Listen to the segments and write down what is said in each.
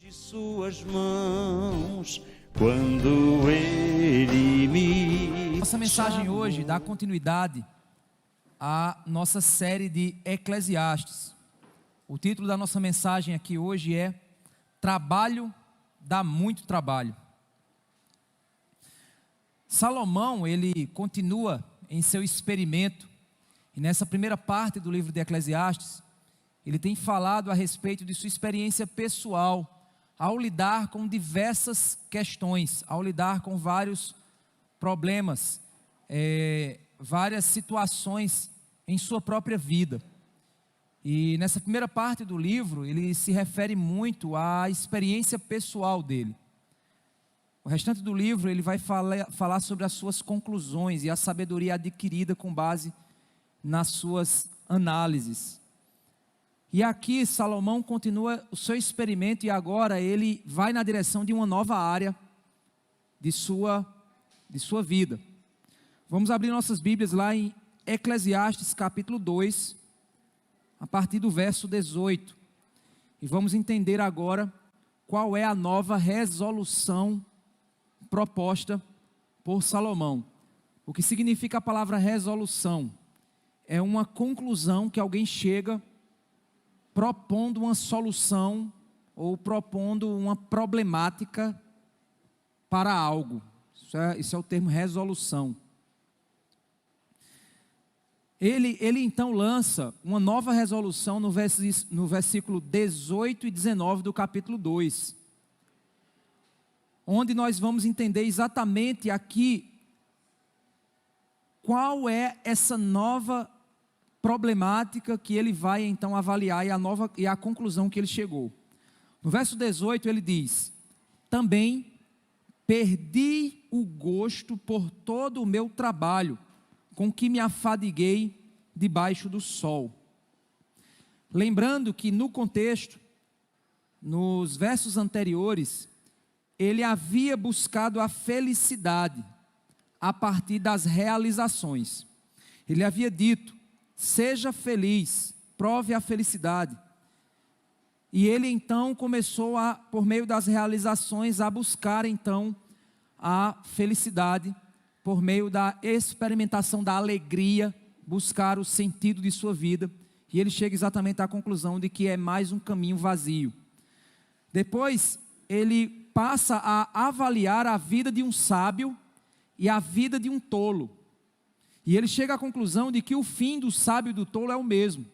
de suas mãos, quando ele me Nossa mensagem hoje dá continuidade à nossa série de Eclesiastes. O título da nossa mensagem aqui hoje é Trabalho dá muito trabalho. Salomão, ele continua em seu experimento, e nessa primeira parte do livro de Eclesiastes, ele tem falado a respeito de sua experiência pessoal, ao lidar com diversas questões, ao lidar com vários problemas, várias situações em sua própria vida. E nessa primeira parte do livro, ele se refere muito à experiência pessoal dele. O restante do livro, ele vai falar sobre as suas conclusões e a sabedoria adquirida com base nas suas análises. E aqui Salomão continua o seu experimento e agora ele vai na direção de uma nova área de sua vida. Vamos abrir nossas Bíblias lá em Eclesiastes capítulo 2, a partir do verso 18. E vamos entender agora qual é a nova resolução proposta por Salomão. O que significa a palavra resolução? É uma conclusão que alguém chega propondo uma solução ou propondo uma problemática para algo. Isso é o termo resolução. Ele então lança uma nova resolução no versículo 18 e 19 do capítulo 2, onde nós vamos entender exatamente aqui qual é essa nova problemática que ele vai então avaliar e a conclusão que ele chegou. No verso 18 ele diz: também perdi o gosto por todo o meu trabalho, com que me afadiguei debaixo do sol. Lembrando que no contexto, nos versos anteriores, ele havia buscado a felicidade a partir das realizações. Ele havia dito: seja feliz, prove a felicidade. E ele então começou por meio das realizações, a buscar então a felicidade, por meio da experimentação da alegria, buscar o sentido de sua vida. E ele chega exatamente à conclusão de que é mais um caminho vazio. Depois, ele passa a avaliar a vida de um sábio e a vida de um tolo. E ele chega à conclusão de que o fim do sábio e do tolo é o mesmo.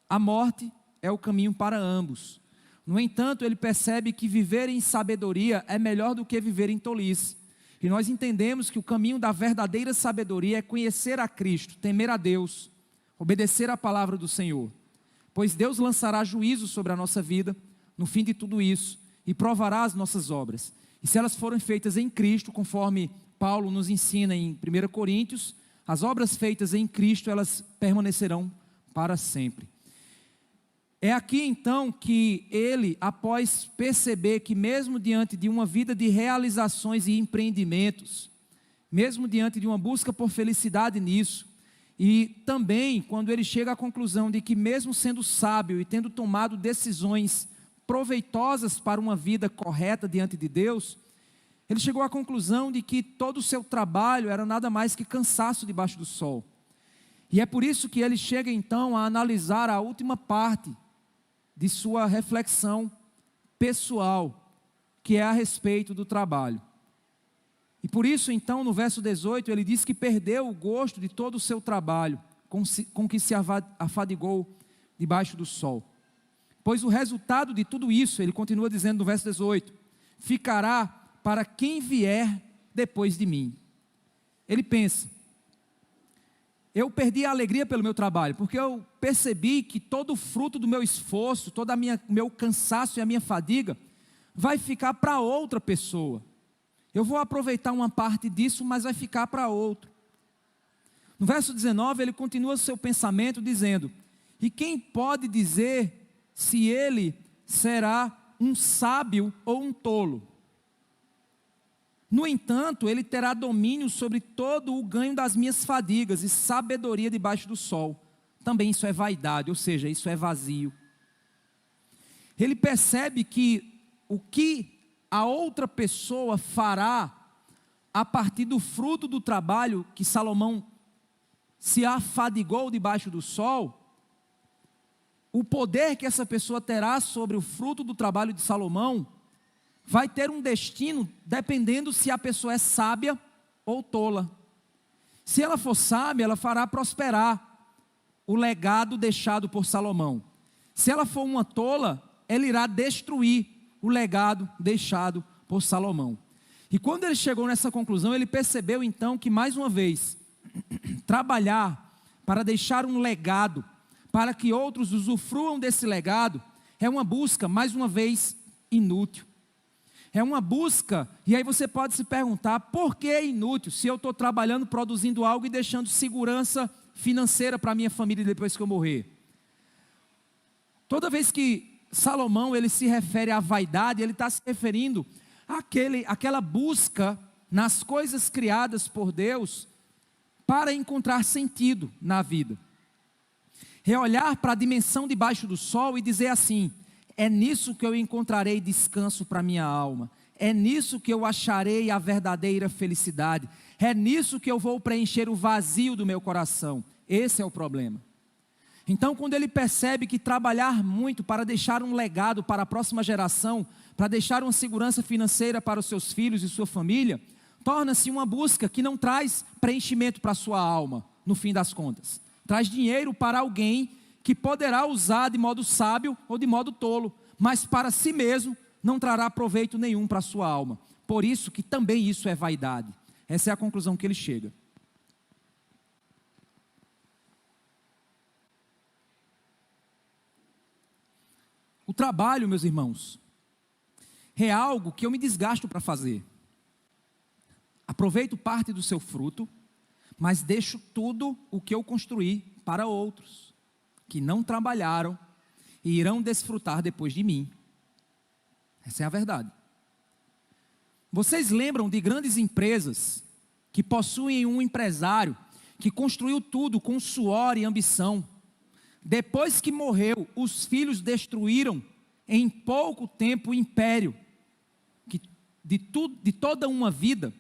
A morte é o caminho para ambos. No entanto, ele percebe que viver em sabedoria é melhor do que viver em tolice. E nós entendemos que o caminho da verdadeira sabedoria é conhecer a Cristo, temer a Deus, obedecer à palavra do Senhor. Pois Deus lançará juízo sobre a nossa vida no fim de tudo isso e provará as nossas obras. E se elas forem feitas em Cristo, conforme Paulo nos ensina em 1 Coríntios, as obras feitas em Cristo, elas permanecerão para sempre. É aqui então que ele, após perceber que mesmo diante de uma vida de realizações e empreendimentos, mesmo diante de uma busca por felicidade nisso, e também quando ele chega à conclusão de que mesmo sendo sábio e tendo tomado decisões proveitosas para uma vida correta diante de Deus, ele chegou à conclusão de que todo o seu trabalho era nada mais que cansaço debaixo do sol. E é por isso que ele chega então a analisar a última parte de sua reflexão pessoal, que é a respeito do trabalho. E por isso então no verso 18 ele diz que perdeu o gosto de todo o seu trabalho, com que se afadigou debaixo do sol. Pois o resultado de tudo isso, ele continua dizendo no verso 18, ficará para quem vier depois de mim. Ele pensa: eu perdi a alegria pelo meu trabalho, porque eu percebi que todo o fruto do meu esforço, todo o meu cansaço e a minha fadiga, vai ficar para outra pessoa. Eu vou aproveitar uma parte disso, mas vai ficar para outro. No verso 19, ele continua seu pensamento dizendo: e quem pode dizer se ele será um sábio ou um tolo? No entanto, ele terá domínio sobre todo o ganho das minhas fadigas e sabedoria debaixo do sol. Também isso é vaidade, ou seja, isso é vazio. Ele percebe que o que a outra pessoa fará a partir do fruto do trabalho que Salomão se afadigou debaixo do sol, o poder que essa pessoa terá sobre o fruto do trabalho de Salomão vai ter um destino dependendo se a pessoa é sábia ou tola. Se ela for sábia, ela fará prosperar o legado deixado por Salomão. Se ela for uma tola, ela irá destruir o legado deixado por Salomão. E quando ele chegou nessa conclusão, ele percebeu então que, mais uma vez, trabalhar para deixar um legado, para que outros usufruam desse legado, é uma busca, mais uma vez, inútil. É uma busca, e aí você pode se perguntar, por que é inútil, se eu estou trabalhando, produzindo algo e deixando segurança financeira para a minha família depois que eu morrer? Toda vez que Salomão ele se refere à vaidade, ele está se referindo àquela busca nas coisas criadas por Deus para encontrar sentido na vida. É olhar para a dimensão debaixo do sol e dizer assim: é nisso que eu encontrarei descanso para minha alma, é nisso que eu acharei a verdadeira felicidade, é nisso que eu vou preencher o vazio do meu coração. Esse é o problema. Então, quando ele percebe que trabalhar muito para deixar um legado para a próxima geração, para deixar uma segurança financeira para os seus filhos e sua família, torna-se uma busca que não traz preenchimento para a sua alma, no fim das contas. Traz dinheiro para alguém que poderá usar de modo sábio ou de modo tolo, mas para si mesmo não trará proveito nenhum para a sua alma. Por isso que também isso é vaidade. Essa é a conclusão que ele chega. O trabalho, meus irmãos, é algo que eu me desgasto para fazer. Aproveito parte do seu fruto, mas deixo tudo o que eu construí para outros, que não trabalharam e irão desfrutar depois de mim. Essa é a verdade. Vocês lembram de grandes empresas que possuem um empresário que construiu tudo com suor e ambição? Depois que morreu, os filhos destruíram em pouco tempo o império de toda uma vida.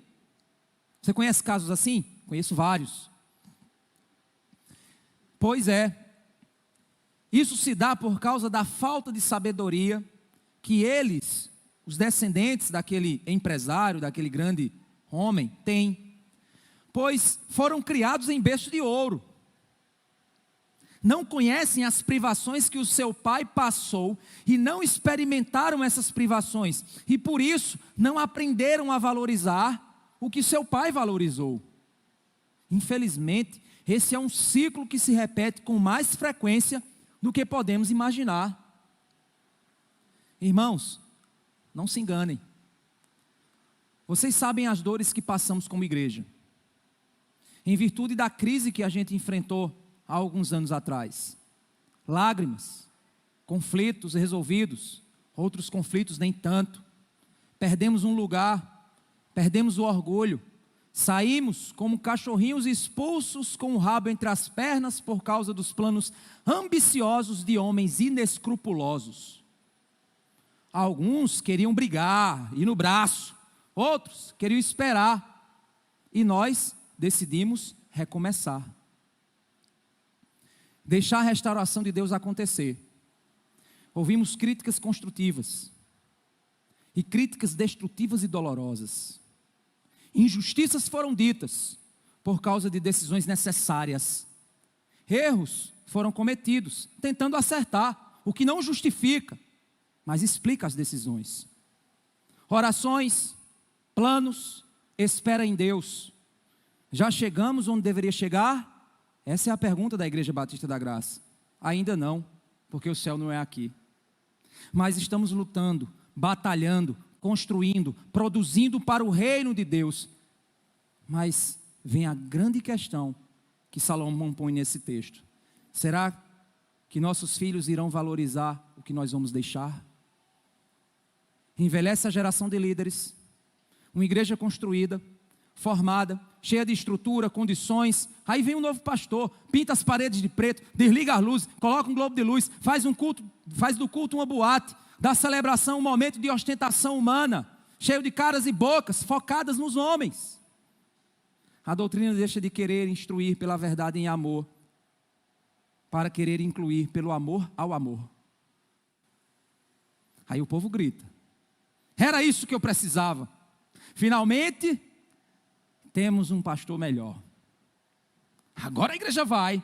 Você conhece casos assim? Conheço vários. Pois é, isso se dá por causa da falta de sabedoria que eles, os descendentes daquele empresário, daquele grande homem, têm. Pois foram criados em berço de ouro. Não conhecem as privações que o seu pai passou e não experimentaram essas privações. E por isso não aprenderam a valorizar o que seu pai valorizou. Infelizmente, esse é um ciclo que se repete com mais frequência do que podemos imaginar. Irmãos, não se enganem. Vocês sabem as dores que passamos como igreja, em virtude da crise que a gente enfrentou há alguns anos atrás. Lágrimas, conflitos resolvidos, outros conflitos nem tanto. Perdemos um lugar, perdemos o orgulho, saímos como cachorrinhos expulsos com o rabo entre as pernas por causa dos planos ambiciosos de homens inescrupulosos. Alguns queriam brigar, ir no braço, outros queriam esperar, e nós decidimos recomeçar. Deixar a restauração de Deus acontecer. Ouvimos críticas construtivas e críticas destrutivas e dolorosas. Injustiças foram ditas por causa de decisões necessárias. Erros foram cometidos tentando acertar, o que não justifica, mas explica as decisões. Orações, planos, espera em Deus. Já chegamos onde deveria chegar? Essa é a pergunta da Igreja Batista da Graça. Ainda não, porque o céu não é aqui. Mas estamos lutando, batalhando, construindo, produzindo para o reino de Deus. Mas vem a grande questão que Salomão põe nesse texto. Será que nossos filhos irão valorizar o que nós vamos deixar? Envelhece a geração de líderes, uma igreja construída, formada, cheia de estrutura, condições. Aí vem um novo pastor, pinta as paredes de preto, desliga as luzes, coloca um globo de luz, faz do culto uma boate. da celebração um momento de ostentação humana, cheio de caras e bocas, focadas nos homens. A doutrina deixa de querer instruir pela verdade em amor, para querer incluir pelo amor ao amor. Aí o povo grita: era isso que eu precisava. Finalmente, temos um pastor melhor. Agora a igreja vai.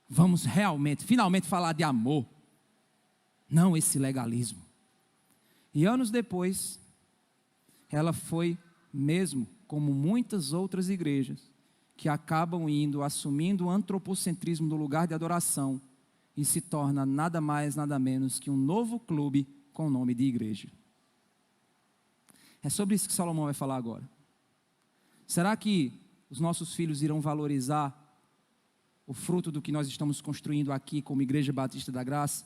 Vamos realmente, finalmente falar de amor. Não esse legalismo. E anos depois, ela foi mesmo como muitas outras igrejas, que acabam indo, assumindo o antropocentrismo no lugar de adoração, e se torna nada mais, nada menos que um novo clube com o nome de igreja. É sobre isso que Salomão vai falar agora. Será que os nossos filhos irão valorizar o fruto do que nós estamos construindo aqui como Igreja Batista da Graça?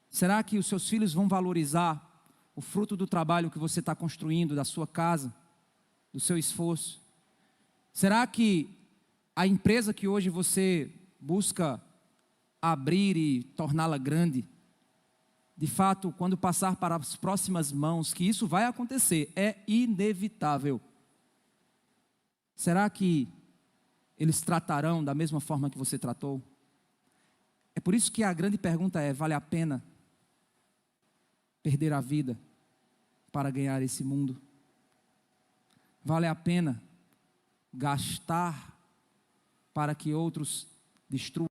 Será que os seus filhos vão valorizar o fruto do trabalho que você está construindo, da sua casa, do seu esforço? Será que a empresa que hoje você busca abrir e torná-la grande, de fato, quando passar para as próximas mãos, que isso vai acontecer, é inevitável. Será que eles tratarão da mesma forma que você tratou? É por isso que a grande pergunta é: vale a pena perder a vida para ganhar esse mundo? Vale a pena gastar para que outros destruam?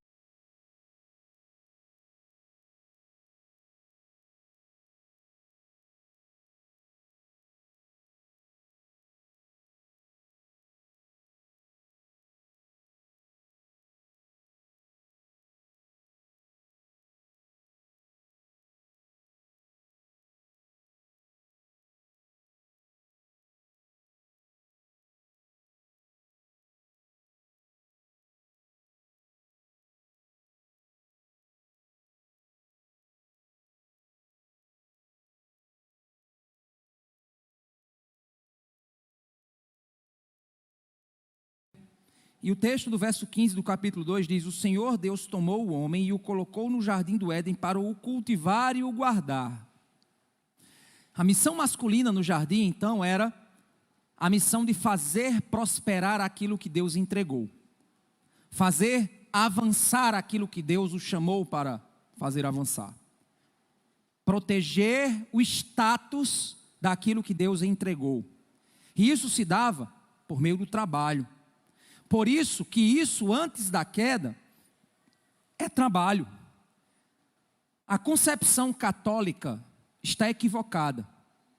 E o texto do verso 15 do capítulo 2 diz: o Senhor Deus tomou o homem e o colocou no jardim do Éden para o cultivar e o guardar. A missão masculina no jardim, então, era a missão de fazer prosperar aquilo que Deus entregou, fazer avançar aquilo que Deus o chamou para fazer avançar, proteger o status daquilo que Deus entregou. E isso se dava por meio do trabalho. Por isso que isso antes da queda é trabalho. A concepção católica está equivocada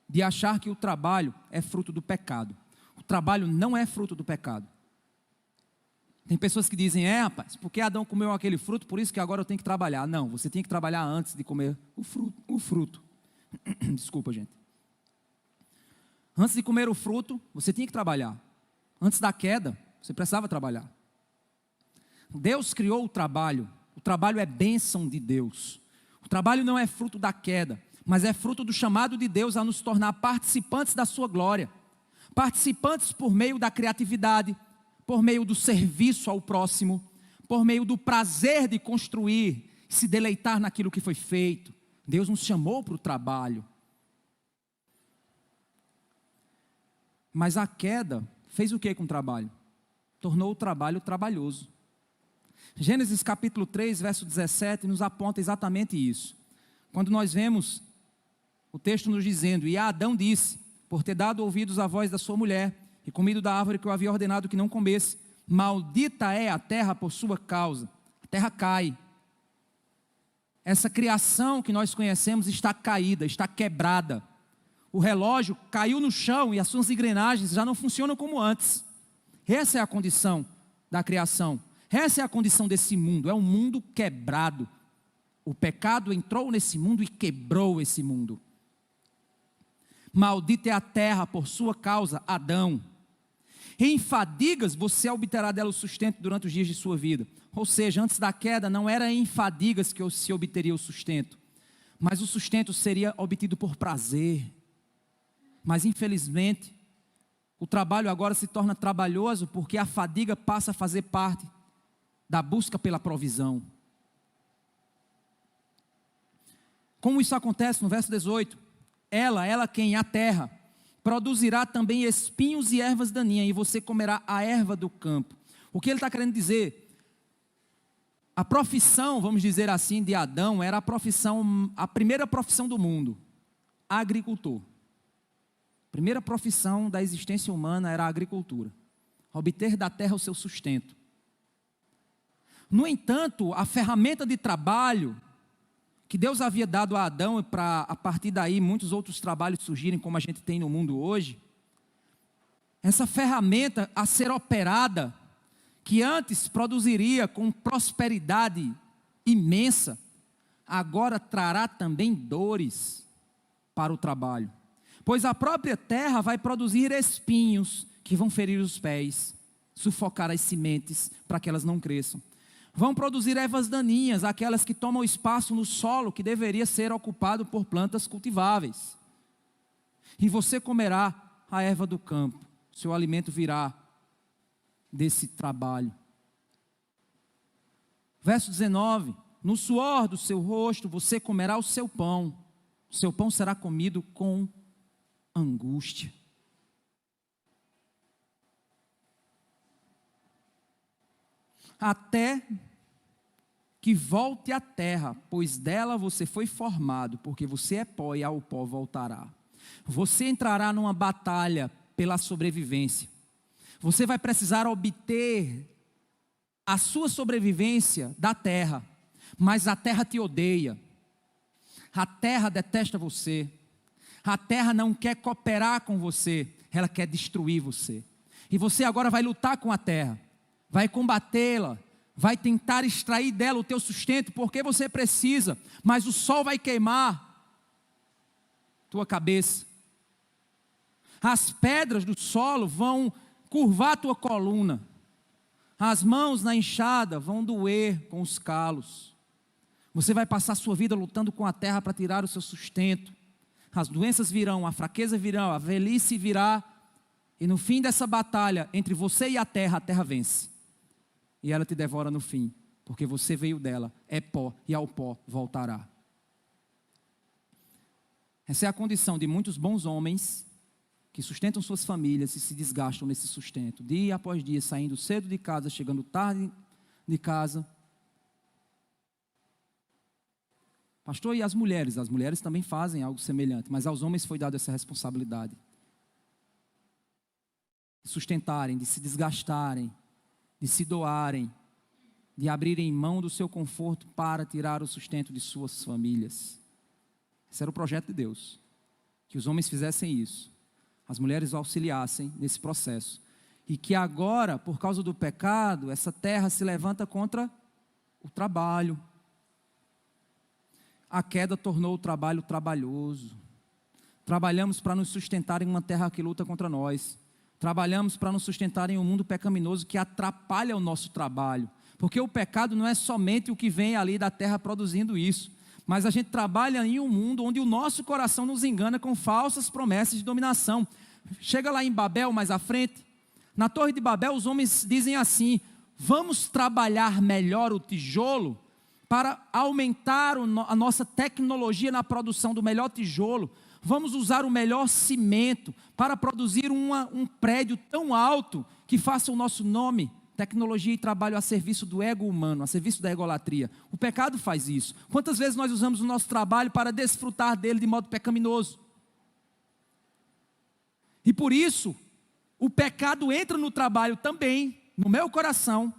de achar que o trabalho é fruto do pecado. O trabalho não é fruto do pecado. Tem pessoas que dizem: rapaz, porque Adão comeu aquele fruto, por isso que agora eu tenho que trabalhar. Não, você tem que trabalhar antes de comer o fruto. Desculpa, gente. Antes de comer o fruto, você tinha que trabalhar. Antes da queda, você precisava trabalhar. Deus criou o trabalho é bênção de Deus. O trabalho não é fruto da queda, mas é fruto do chamado de Deus a nos tornar participantes da sua glória. Participantes por meio da criatividade, por meio do serviço ao próximo, por meio do prazer de construir, se deleitar naquilo que foi feito. Deus nos chamou para o trabalho. Mas a queda fez o que com o trabalho? Tornou o trabalho trabalhoso. Gênesis capítulo 3, verso 17, nos aponta exatamente isso. Quando nós vemos o texto nos dizendo: e Adão disse, por ter dado ouvidos à voz da sua mulher, e comido da árvore que eu havia ordenado que não comesse, maldita é a terra por sua causa. A terra cai. Essa criação que nós conhecemos está caída, está quebrada. O relógio caiu no chão e as suas engrenagens já não funcionam como antes. Essa é a condição da criação. Essa é a condição desse mundo. É um mundo quebrado. O pecado entrou nesse mundo e quebrou esse mundo. Maldita é a terra por sua causa, Adão. Em fadigas você obterá dela o sustento durante os dias de sua vida. Ou seja, antes da queda não era em fadigas que se obteria o sustento, mas o sustento seria obtido por prazer. Mas infelizmente, o trabalho agora se torna trabalhoso porque a fadiga passa a fazer parte da busca pela provisão. Como isso acontece no verso 18? Ela quem? A terra, produzirá também espinhos e ervas daninhas, e você comerá a erva do campo. O que ele está querendo dizer? A profissão, vamos dizer assim, de Adão, era a primeira profissão do mundo, agricultor. A primeira profissão da existência humana era a agricultura, obter da terra o seu sustento. No entanto, a ferramenta de trabalho que Deus havia dado a Adão, para a partir daí muitos outros trabalhos surgirem como a gente tem no mundo hoje, essa ferramenta a ser operada, que antes produziria com prosperidade imensa, agora trará também dores para o trabalho. Pois a própria terra vai produzir espinhos que vão ferir os pés, sufocar as sementes para que elas não cresçam. Vão produzir ervas daninhas, aquelas que tomam espaço no solo que deveria ser ocupado por plantas cultiváveis. E você comerá a erva do campo, seu alimento virá desse trabalho. Verso 19: no suor do seu rosto você comerá o seu pão será comido com angústia. Até que volte à terra, pois dela você foi formado, porque você é pó e ao pó voltará. Você entrará numa batalha pela sobrevivência. Você vai precisar obter a sua sobrevivência da terra, mas a terra te odeia. A terra detesta você. A terra não quer cooperar com você, ela quer destruir você. E você agora vai lutar com a terra, vai combatê-la, vai tentar extrair dela o teu sustento, porque você precisa, mas o sol vai queimar tua cabeça. As pedras do solo vão curvar tua coluna. As mãos na enxada vão doer com os calos. Você vai passar a sua vida lutando com a terra para tirar o seu sustento. As doenças virão, a fraqueza virá, a velhice virá. E no fim dessa batalha entre você e a terra vence. E ela te devora no fim, porque você veio dela, é pó e ao pó voltará. Essa é a condição de muitos bons homens que sustentam suas famílias e se desgastam nesse sustento, dia após dia, saindo cedo de casa, chegando tarde de casa. Pastor, e as mulheres? As mulheres também fazem algo semelhante, mas aos homens foi dada essa responsabilidade. De sustentarem, de se desgastarem, de se doarem, de abrirem mão do seu conforto para tirar o sustento de suas famílias. Esse era o projeto de Deus, que os homens fizessem isso, as mulheres auxiliassem nesse processo, e que agora, por causa do pecado, essa terra se levanta contra o trabalho. A queda tornou o trabalho trabalhoso. Trabalhamos para nos sustentar em uma terra que luta contra nós. Trabalhamos para nos sustentar em um mundo pecaminoso que atrapalha o nosso trabalho. Porque o pecado não é somente o que vem ali da terra produzindo isso, mas a gente trabalha em um mundo onde o nosso coração nos engana com falsas promessas de dominação. Chega lá em Babel, mais à frente, na Torre de Babel, os homens dizem assim: vamos trabalhar melhor o tijolo para aumentar a nossa tecnologia na produção do melhor tijolo. Vamos usar o melhor cimento para produzir um prédio tão alto que faça o nosso nome, tecnologia e trabalho a serviço do ego humano, a serviço da egolatria. O pecado faz isso. Quantas vezes nós usamos o nosso trabalho para desfrutar dele de modo pecaminoso? E por isso, o pecado entra no trabalho também, no meu coração,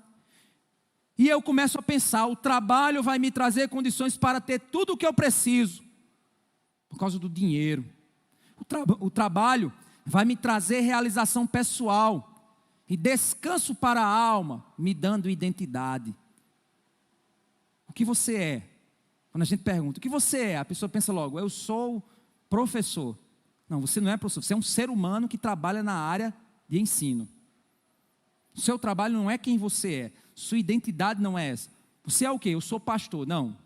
e eu começo a pensar: o trabalho vai me trazer condições para ter tudo o que eu preciso, por causa do dinheiro. O trabalho vai me trazer realização pessoal e descanso para a alma, me dando identidade. O que você é? Quando a gente pergunta, o que você é? A pessoa pensa logo: eu sou professor. Não, você não é professor, você é um ser humano que trabalha na área de ensino. O seu trabalho não é quem você é, sua identidade não é essa. Você é o quê? Eu sou pastor. Não,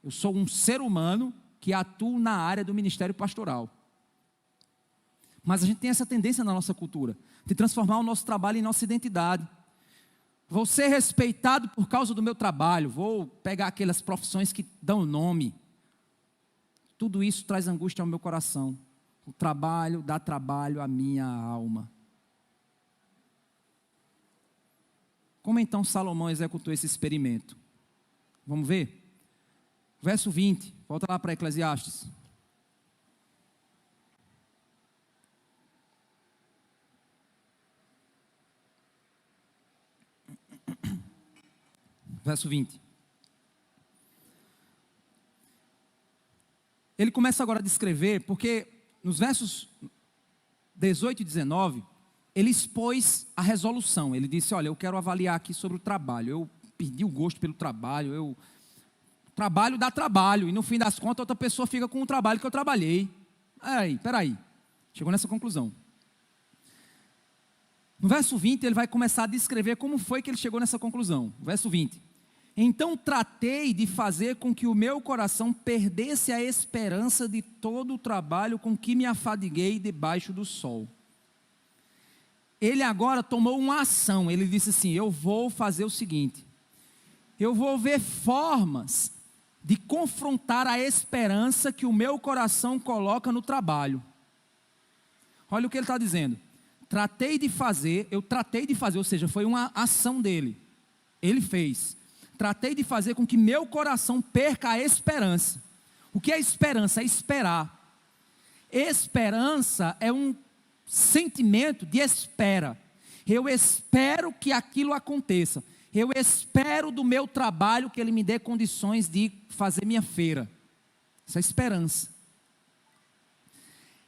eu sou um ser humano que atua na área do ministério pastoral. Mas a gente tem essa tendência na nossa cultura, de transformar o nosso trabalho em nossa identidade. Vou ser respeitado por causa do meu trabalho, vou pegar aquelas profissões que dão nome. Tudo isso traz angústia ao meu coração. O trabalho dá trabalho à minha alma. Como então Salomão executou esse experimento? Vamos ver? Verso 20, volta lá para Eclesiastes. Verso 20. Ele começa agora a descrever, porque nos versos 18 e 19, ele expôs a resolução. Ele disse, olha, eu quero avaliar aqui sobre o trabalho. Eu perdi o gosto pelo trabalho. Trabalho dá trabalho. E no fim das contas, outra pessoa fica com o trabalho que eu trabalhei. Peraí. Chegou nessa conclusão. No verso 20, ele vai começar a descrever como foi que ele chegou nessa conclusão. Verso 20. Então tratei de fazer com que o meu coração perdesse a esperança de todo o trabalho com que me afadiguei debaixo do sol. Ele agora tomou uma ação. Ele disse assim, eu vou fazer o seguinte. Eu vou ver formas de confrontar a esperança que o meu coração coloca no trabalho. Olha o que ele está dizendo. Eu tratei de fazer, ou seja, foi uma ação dele. Ele fez. Tratei de fazer com que meu coração perca a esperança. O que é esperança? É esperar. Esperança é um sentimento de espera. Eu espero que aquilo aconteça. Eu espero do meu trabalho que ele me dê condições de fazer minha feira. Essa é a esperança.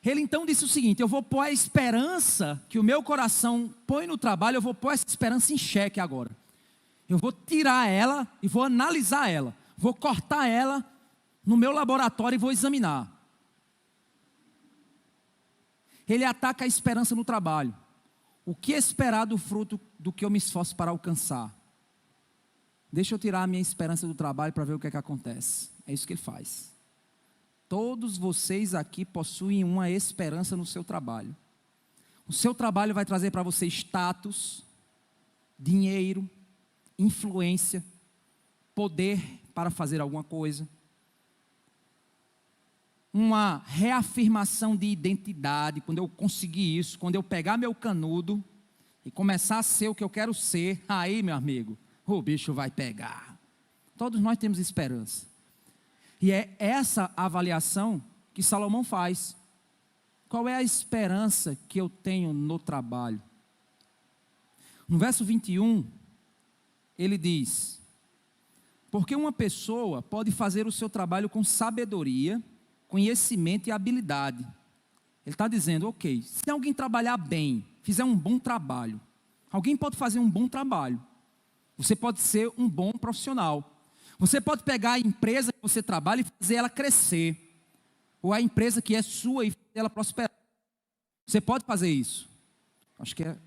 Ele então disse o seguinte, eu vou pôr a esperança que o meu coração põe no trabalho, eu vou pôr essa esperança em xeque agora. Eu vou tirar ela e vou analisar ela. Vou cortar ela no meu laboratório e vou examinar. Ele ataca a esperança no trabalho. O que esperar do fruto do que eu me esforço para alcançar? Deixa eu tirar a minha esperança do trabalho para ver o que é que acontece. É isso que ele faz. Todos vocês aqui possuem uma esperança no seu trabalho. O seu trabalho vai trazer para você status, dinheiro, influência, poder para fazer alguma coisa. Uma reafirmação de identidade, quando eu conseguir isso, quando eu pegar meu canudo e começar a ser o que eu quero ser, aí, meu amigo, o bicho vai pegar. Todos nós temos esperança. E é essa avaliação que Salomão faz. Qual é a esperança que eu tenho no trabalho? No verso 21, ele diz, porque uma pessoa pode fazer o seu trabalho com sabedoria, conhecimento e habilidade. Ele está dizendo, ok, se alguém trabalhar bem, fizer um bom trabalho, alguém pode fazer um bom trabalho. Você pode ser um bom profissional. Você pode pegar a empresa que você trabalha e fazer ela crescer. Ou a empresa que é sua e fazer ela prosperar. Você pode fazer isso. Acho que a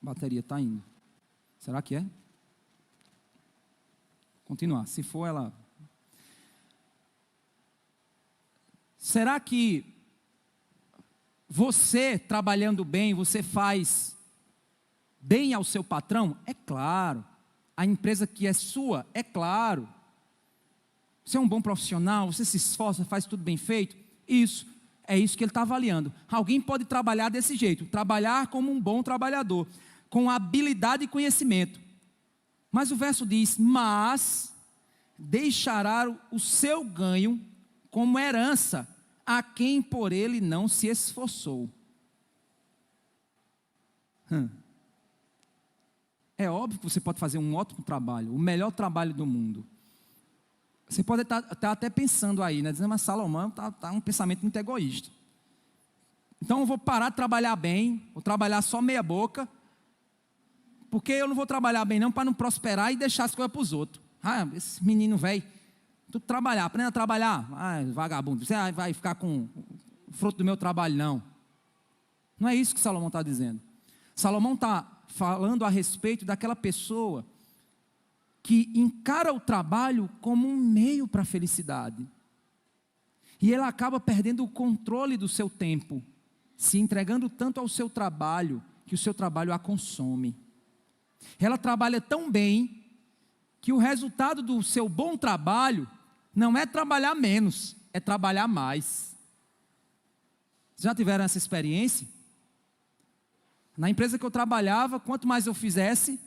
bateria está indo. Será que é? Continuar. Se for, ela... Será que você trabalhando bem, você faz bem ao seu patrão? É claro. A empresa que é sua? É claro. Você é um bom profissional, você se esforça, faz tudo bem feito? Isso, é isso que ele está avaliando. Alguém pode trabalhar desse jeito, trabalhar como um bom trabalhador, com habilidade e conhecimento. Mas o verso diz, mas deixará o seu ganho como herança a quem por ele não se esforçou. É óbvio que você pode fazer um ótimo trabalho, o melhor trabalho do mundo. Você pode estar até pensando aí, né? Dizendo, mas Salomão está um pensamento muito egoísta. Então eu vou parar de trabalhar bem, vou trabalhar só meia boca, porque eu não vou trabalhar bem não, para não prosperar e deixar as coisas para os outros. Ah, esse menino velho, tu trabalhar, aprenda a trabalhar. Ah, vagabundo, você vai ficar com o fruto do meu trabalho, não. Não é isso que Salomão está dizendo. Salomão está falando a respeito daquela pessoa que encara o trabalho como um meio para a felicidade. E ela acaba perdendo o controle do seu tempo, se entregando tanto ao seu trabalho, que o seu trabalho a consome. Ela trabalha tão bem, que o resultado do seu bom trabalho, não é trabalhar menos, é trabalhar mais. Já tiveram essa experiência? Na empresa que eu trabalhava, quanto mais eu fizesse,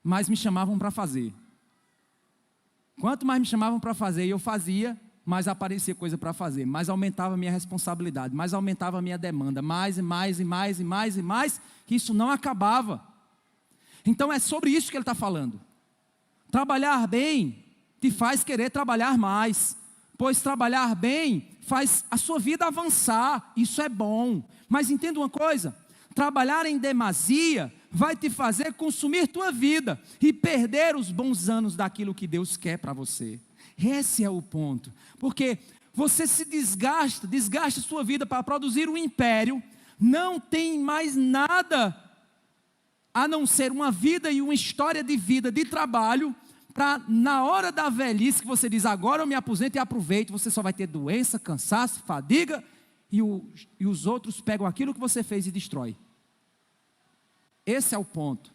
mais me chamavam para fazer. Quanto mais me chamavam para fazer e eu fazia, mais aparecia coisa para fazer, mais aumentava a minha responsabilidade, mais aumentava a minha demanda, mais e mais e mais e mais e mais, que isso não acabava. Então é sobre isso que ele está falando. Trabalhar bem te faz querer trabalhar mais, pois trabalhar bem faz a sua vida avançar, isso é bom. Mas entenda uma coisa, trabalhar em demasia vai te fazer consumir tua vida e perder os bons anos daquilo que Deus quer para você. Esse é o ponto, porque você se desgasta a sua vida para produzir um império, não tem mais nada a não ser uma vida e uma história de vida, de trabalho, para na hora da velhice que você diz, agora eu me aposento e aproveito, você só vai ter doença, cansaço, fadiga, e os outros pegam aquilo que você fez e destrói. Esse é o ponto.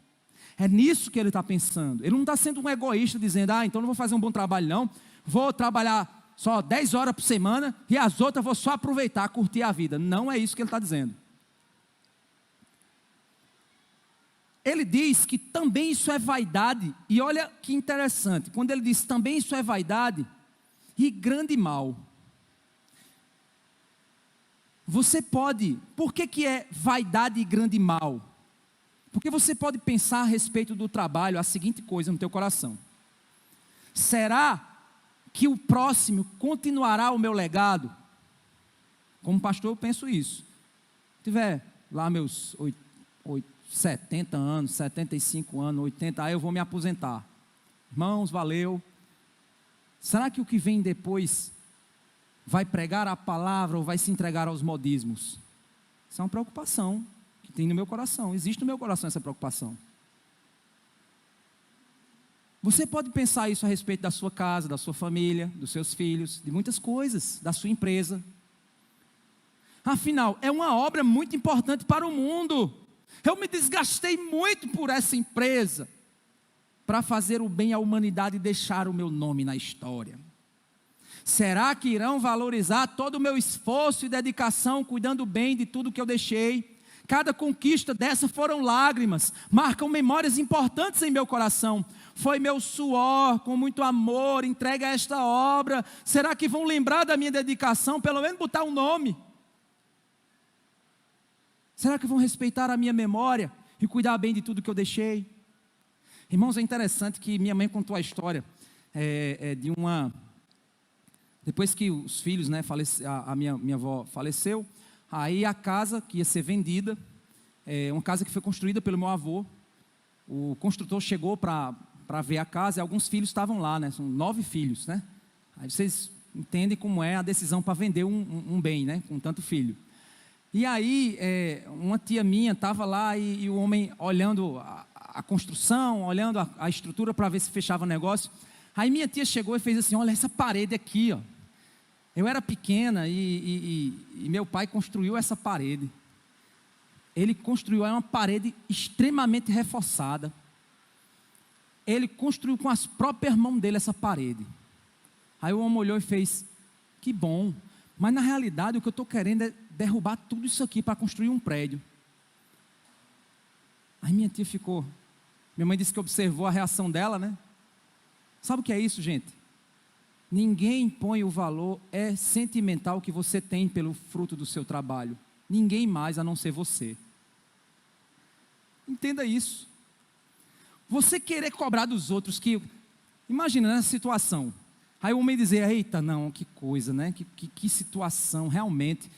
É nisso que ele está pensando. Ele não está sendo um egoísta, dizendo, então não vou fazer um bom trabalho não, vou trabalhar só 10 horas por semana, e as outras vou só aproveitar, curtir a vida. Não é isso que ele está dizendo. Ele diz que também isso é vaidade, e olha que interessante, quando ele diz também isso é vaidade, e grande mal. Você pode, por que é vaidade e grande mal? Porque você pode pensar a respeito do trabalho a seguinte coisa no teu coração: será que o próximo continuará o meu legado? Como pastor eu penso isso. Se tiver lá meus 70 anos, 75 anos, 80, aí eu vou me aposentar. Irmãos, valeu. Será que o que vem depois vai pregar a palavra ou vai se entregar aos modismos? Isso é uma preocupação que tem no meu coração, existe no meu coração essa preocupação. Você pode pensar isso a respeito da sua casa, da sua família, dos seus filhos, de muitas coisas, da sua empresa. Afinal, é uma obra muito importante para o mundo. Eu me desgastei muito por essa empresa, para fazer o bem à humanidade e deixar o meu nome na história. Será que irão valorizar todo o meu esforço e dedicação, cuidando bem de tudo que eu deixei? Cada conquista dessa foram lágrimas, marcam memórias importantes em meu coração. Foi meu suor, com muito amor, entregue a esta obra. Será que vão lembrar da minha dedicação, pelo menos botar um nome? Será que vão respeitar a minha memória e cuidar bem de tudo que eu deixei? Irmãos, é interessante que minha mãe contou a história de uma... Depois que os filhos, a minha avó faleceu, aí a casa que ia ser vendida, uma casa que foi construída pelo meu avô, o construtor chegou para ver a casa e alguns filhos estavam lá, são 9 filhos, Aí vocês entendem como é a decisão para vender um bem, com tanto filho. E aí, uma tia minha estava lá e o homem olhando a construção, olhando a estrutura para ver se fechava o negócio. Aí minha tia chegou e fez assim: olha essa parede aqui, ó. Eu era pequena e meu pai construiu essa parede. Ele construiu uma parede extremamente reforçada. Ele construiu com as próprias mãos dele essa parede. Aí o homem olhou e fez: que bom, mas na realidade o que eu estou querendo é derrubar tudo isso aqui para construir um prédio. Aí minha tia ficou, minha mãe disse que observou a reação dela, Sabe o que é isso, gente? Ninguém põe o valor sentimental que você tem pelo fruto do seu trabalho. Ninguém mais a não ser você. Entenda isso. Você querer cobrar dos outros que... Imagina nessa situação. Aí o homem dizer: eita, não, que coisa, Que situação, realmente.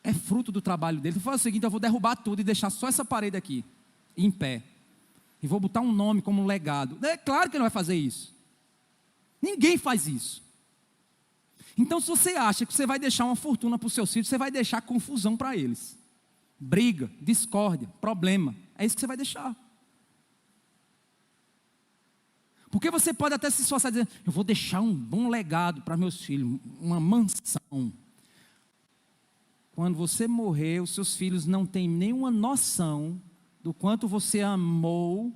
É fruto do trabalho dele. Ele fala o seguinte: eu vou derrubar tudo e deixar só essa parede aqui, em pé. E vou botar um nome como um legado. É claro que ele não vai fazer isso. Ninguém faz isso. Então, se você acha que você vai deixar uma fortuna para os seus filhos, você vai deixar confusão para eles. Briga, discórdia, problema. É isso que você vai deixar. Porque você pode até se esforçar dizendo: eu vou deixar um bom legado para meus filhos, uma mansão. Quando você morrer, os seus filhos não têm nenhuma noção do quanto você amou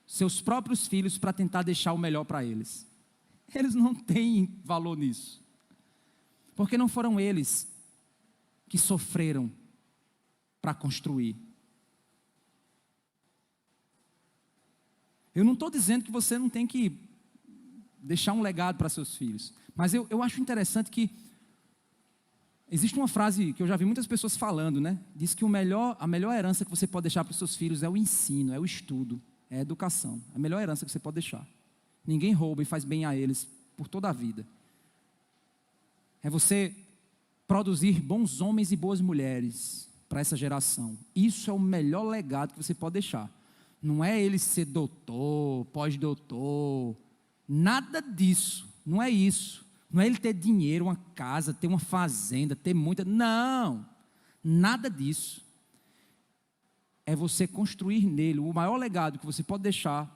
seus próprios filhos para tentar deixar o melhor para eles. Eles não têm valor nisso. Porque não foram eles que sofreram para construir. Eu não estou dizendo que você não tem que deixar um legado para seus filhos. Mas eu acho interessante que existe uma frase que eu já vi muitas pessoas falando, né? Diz que a melhor herança que você pode deixar para os seus filhos é o ensino, é o estudo, é a educação. A melhor herança que você pode deixar. Ninguém rouba e faz bem a eles por toda a vida. É você produzir bons homens e boas mulheres para essa geração. Isso é o melhor legado que você pode deixar. Não é ele ser doutor, pós-doutor, nada disso. Não é isso. Não é ele ter dinheiro, uma casa, ter uma fazenda, ter muita. Não, nada disso. É você construir nele. O maior legado que você pode deixar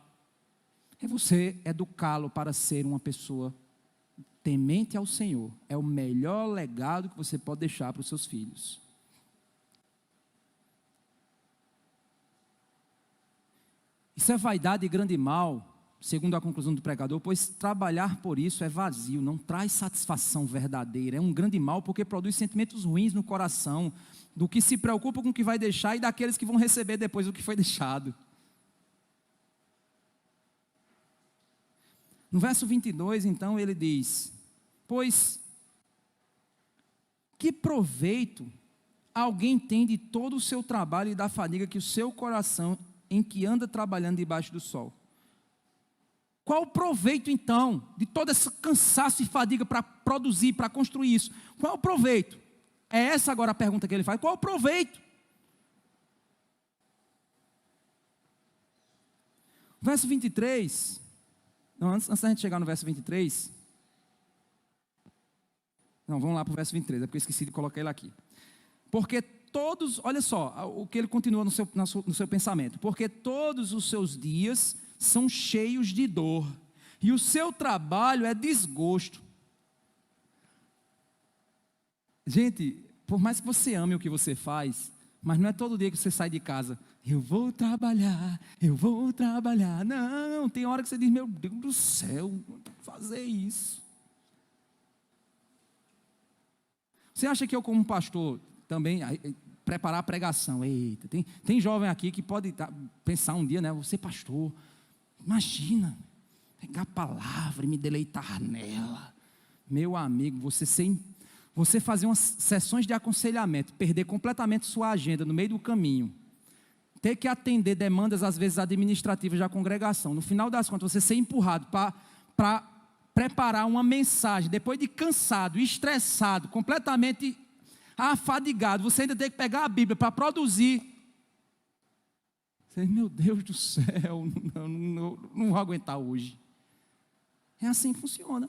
é você educá-lo para ser uma pessoa temente ao Senhor. É o melhor legado que você pode deixar para os seus filhos. Isso é vaidade e grande mal, segundo a conclusão do pregador, pois trabalhar por isso é vazio, não traz satisfação verdadeira. É um grande mal porque produz sentimentos ruins no coração, do que se preocupa com o que vai deixar e daqueles que vão receber depois o que foi deixado. No verso 22, então, ele diz: pois que proveito alguém tem de todo o seu trabalho e da fadiga que o seu coração em que anda trabalhando debaixo do sol? Qual o proveito então de todo esse cansaço e fadiga para produzir, para construir isso? Qual o proveito? É essa agora a pergunta que ele faz. Qual o proveito? Verso 23. Não, antes da gente chegar no verso 23. Não, vamos lá para o verso 23, é porque eu esqueci de colocar ele aqui. Porque todos, olha só, o que ele continua no seu pensamento. Porque todos os seus dias são cheios de dor, e o seu trabalho é desgosto. Gente, por mais que você ame o que você faz, mas não é todo dia que você sai de casa, eu vou trabalhar. Não, tem hora que você diz, meu Deus do céu, não vou fazer isso. Você acha que eu, como pastor, também preparar a pregação? Eita, tem jovem aqui que pode pensar um dia, né? Você pastor, imagina, pegar a palavra e me deleitar nela. Meu amigo, você fazer umas sessões de aconselhamento, perder completamente sua agenda no meio do caminho, ter que atender demandas, às vezes, administrativas da congregação. No final das contas, você ser empurrado para preparar uma mensagem, depois de cansado, estressado, completamente afadigado, você ainda tem que pegar a Bíblia para produzir. Você, meu Deus do céu, não vou aguentar hoje. É assim que funciona.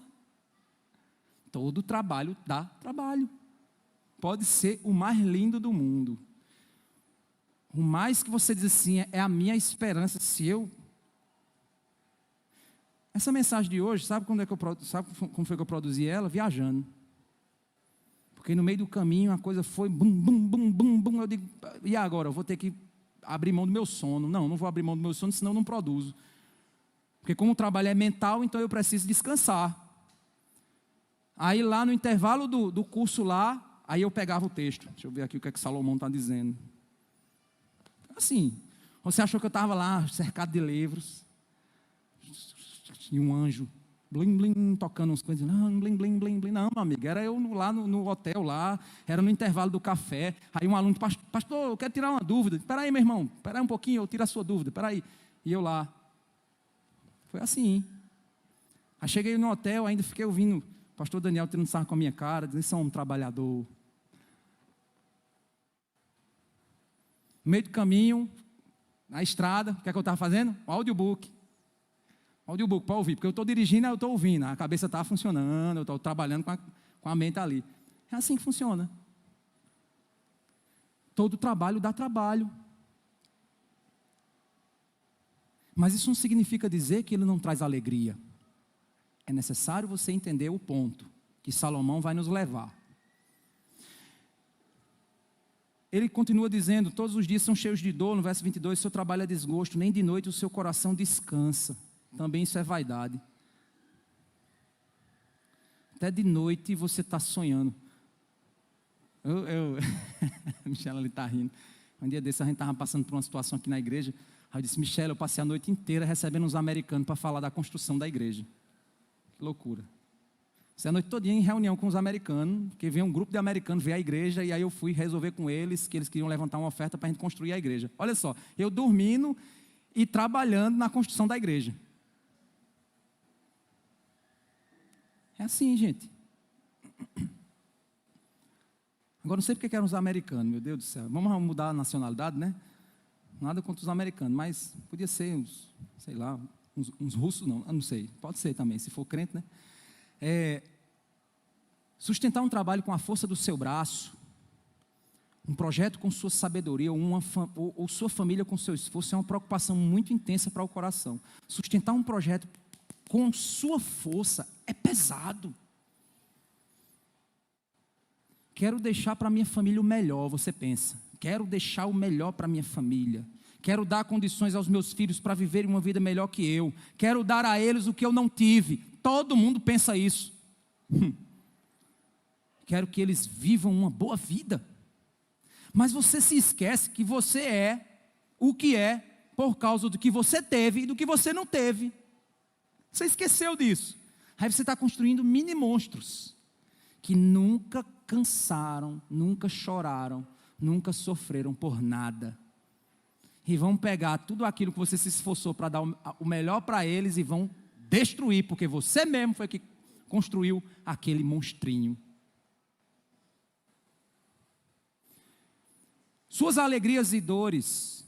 Todo trabalho dá trabalho. Pode ser o mais lindo do mundo. O mais que você diz assim, é a minha esperança. Essa mensagem de hoje, sabe como foi que eu produzi ela? Viajando. Porque no meio do caminho a coisa foi bum, bum, bum, bum, bum. Eu digo, e agora? Eu vou ter que abrir mão do meu sono. Não vou abrir mão do meu sono, senão eu não produzo. Porque como o trabalho é mental, então eu preciso descansar. Aí lá no intervalo do curso lá, aí eu pegava o texto. Deixa eu ver aqui o que é que Salomão está dizendo. Assim, você achou que eu estava lá cercado de livros, e um anjo, blim, blim, tocando umas coisas, não, blim, blim, blim, blim, não, meu amigo, era eu lá no hotel lá, era no intervalo do café, aí um aluno, pastor, eu quero tirar uma dúvida. Espera aí, meu irmão, espera aí um pouquinho, eu tiro a sua dúvida, espera aí. E eu lá, foi assim. Aí cheguei no hotel, ainda fiquei ouvindo o pastor Daniel tirando sarro com a minha cara, dizendo, isso é um trabalhador. No meio do caminho, na estrada, o que é que eu estava fazendo? O audiobook para ouvir, porque eu estou dirigindo, eu estou ouvindo, a cabeça está funcionando, eu estou trabalhando com a mente ali. É assim que funciona. Todo trabalho dá trabalho. Mas isso não significa dizer que ele não traz alegria. É necessário você entender o ponto que Salomão vai nos levar. Ele continua dizendo, todos os dias são cheios de dor, no verso 22, seu trabalho é desgosto, nem de noite o seu coração descansa. Também isso é vaidade. Até de noite você está sonhando. A Michelle ali está rindo. Um dia desse a gente estava passando por uma situação aqui na igreja. Aí eu disse, Michelle, eu passei a noite inteira recebendo uns americanos para falar da construção da igreja. Que loucura. Passei a noite todinha em reunião com os americanos, porque veio um grupo de americanos ver a igreja, e aí eu fui resolver com eles que eles queriam levantar uma oferta para a gente construir a igreja. Olha só, eu dormindo e trabalhando na construção da igreja. É assim, gente. Agora, não sei porque eram os americanos, meu Deus do céu. Vamos mudar a nacionalidade, né? Nada contra os americanos, mas podia ser uns, sei lá, uns russos, não, eu não sei. Pode ser também, se for crente, né? Sustentar um trabalho com a força do seu braço, um projeto com sua sabedoria, ou sua família com seu esforço, é uma preocupação muito intensa para o coração. Sustentar um projeto com sua força é pesado. Quero deixar para minha família o melhor, você pensa. Quero deixar o melhor para minha família. Quero dar condições aos meus filhos para viverem uma vida melhor que eu. Quero dar a eles o que eu não tive. Todo mundo pensa isso. Quero que eles vivam uma boa vida. Mas você se esquece que você é o que é por causa do que você teve e do que você não teve. Você esqueceu disso. Aí você está construindo mini monstros que nunca cansaram, nunca choraram, nunca sofreram por nada. E vão pegar tudo aquilo que você se esforçou para dar o melhor para eles e vão destruir, porque você mesmo foi que construiu aquele monstrinho. Suas alegrias e dores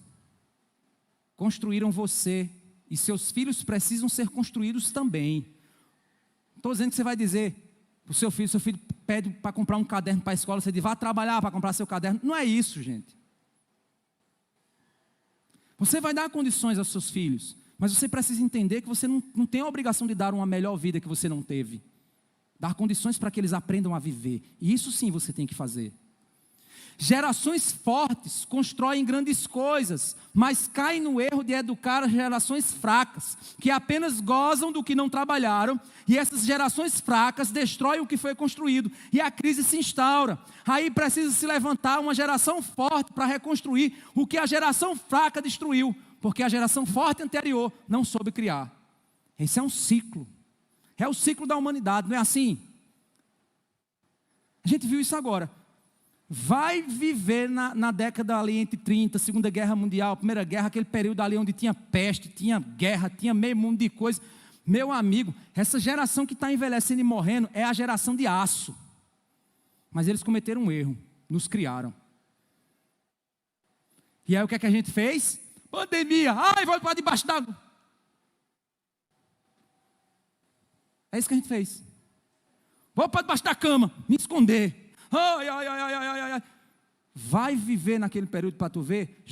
construíram você, e seus filhos precisam ser construídos também. Estou dizendo que você vai dizer para o seu filho pede para comprar um caderno para a escola, você diz, vá trabalhar para comprar seu caderno. Não é isso, gente. Você vai dar condições aos seus filhos, mas você precisa entender que você não tem a obrigação de dar uma melhor vida que você não teve. Dar condições para que eles aprendam a viver. E isso sim você tem que fazer. Gerações fortes constroem grandes coisas, mas caem no erro de educar as gerações fracas, que apenas gozam do que não trabalharam, e essas gerações fracas destroem o que foi construído, e a crise se instaura. Aí precisa se levantar uma geração forte para reconstruir o que a geração fraca destruiu, porque a geração forte anterior não soube criar. Esse é um ciclo, é o ciclo da humanidade, não é assim? A gente viu isso agora. Vai viver na década ali entre 30, Segunda Guerra Mundial, Primeira Guerra, aquele período ali onde tinha peste, tinha guerra, tinha meio mundo de coisa. Meu amigo, essa geração que está envelhecendo e morrendo é a geração de aço. Mas eles cometeram um erro, nos criaram. E aí o que é que a gente fez? Pandemia, ai, vou para debaixo d'água. É isso que a gente fez. Vou para debaixo da cama, me esconder. Ai. Vai viver naquele período para tu ver,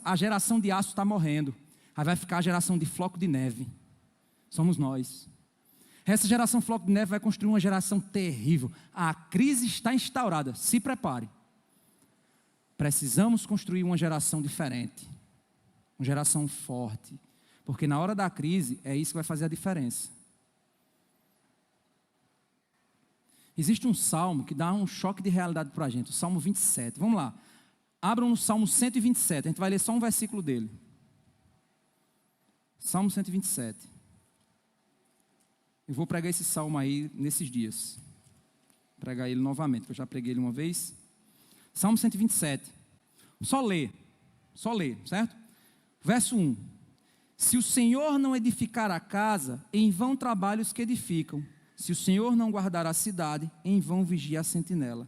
a geração de aço está morrendo. Aí vai ficar a geração de floco de neve. Somos nós. Essa geração floco de neve vai construir uma geração terrível. A crise está instaurada, se prepare. Precisamos construir uma geração diferente. Uma geração forte. Porque na hora da crise, é isso que vai fazer a diferença. Existe um salmo que dá um choque de realidade para a gente, o Salmo 27. Vamos lá. Abram no Salmo 127, a gente vai ler só um versículo dele. Salmo 127. Eu vou pregar esse salmo aí nesses dias. Vou pregar ele novamente, porque eu já preguei ele uma vez. Salmo 127. Só ler, certo? Verso 1. Se o Senhor não edificar a casa, em vão trabalham os que edificam. Se o Senhor não guardar a cidade, em vão vigia a sentinela.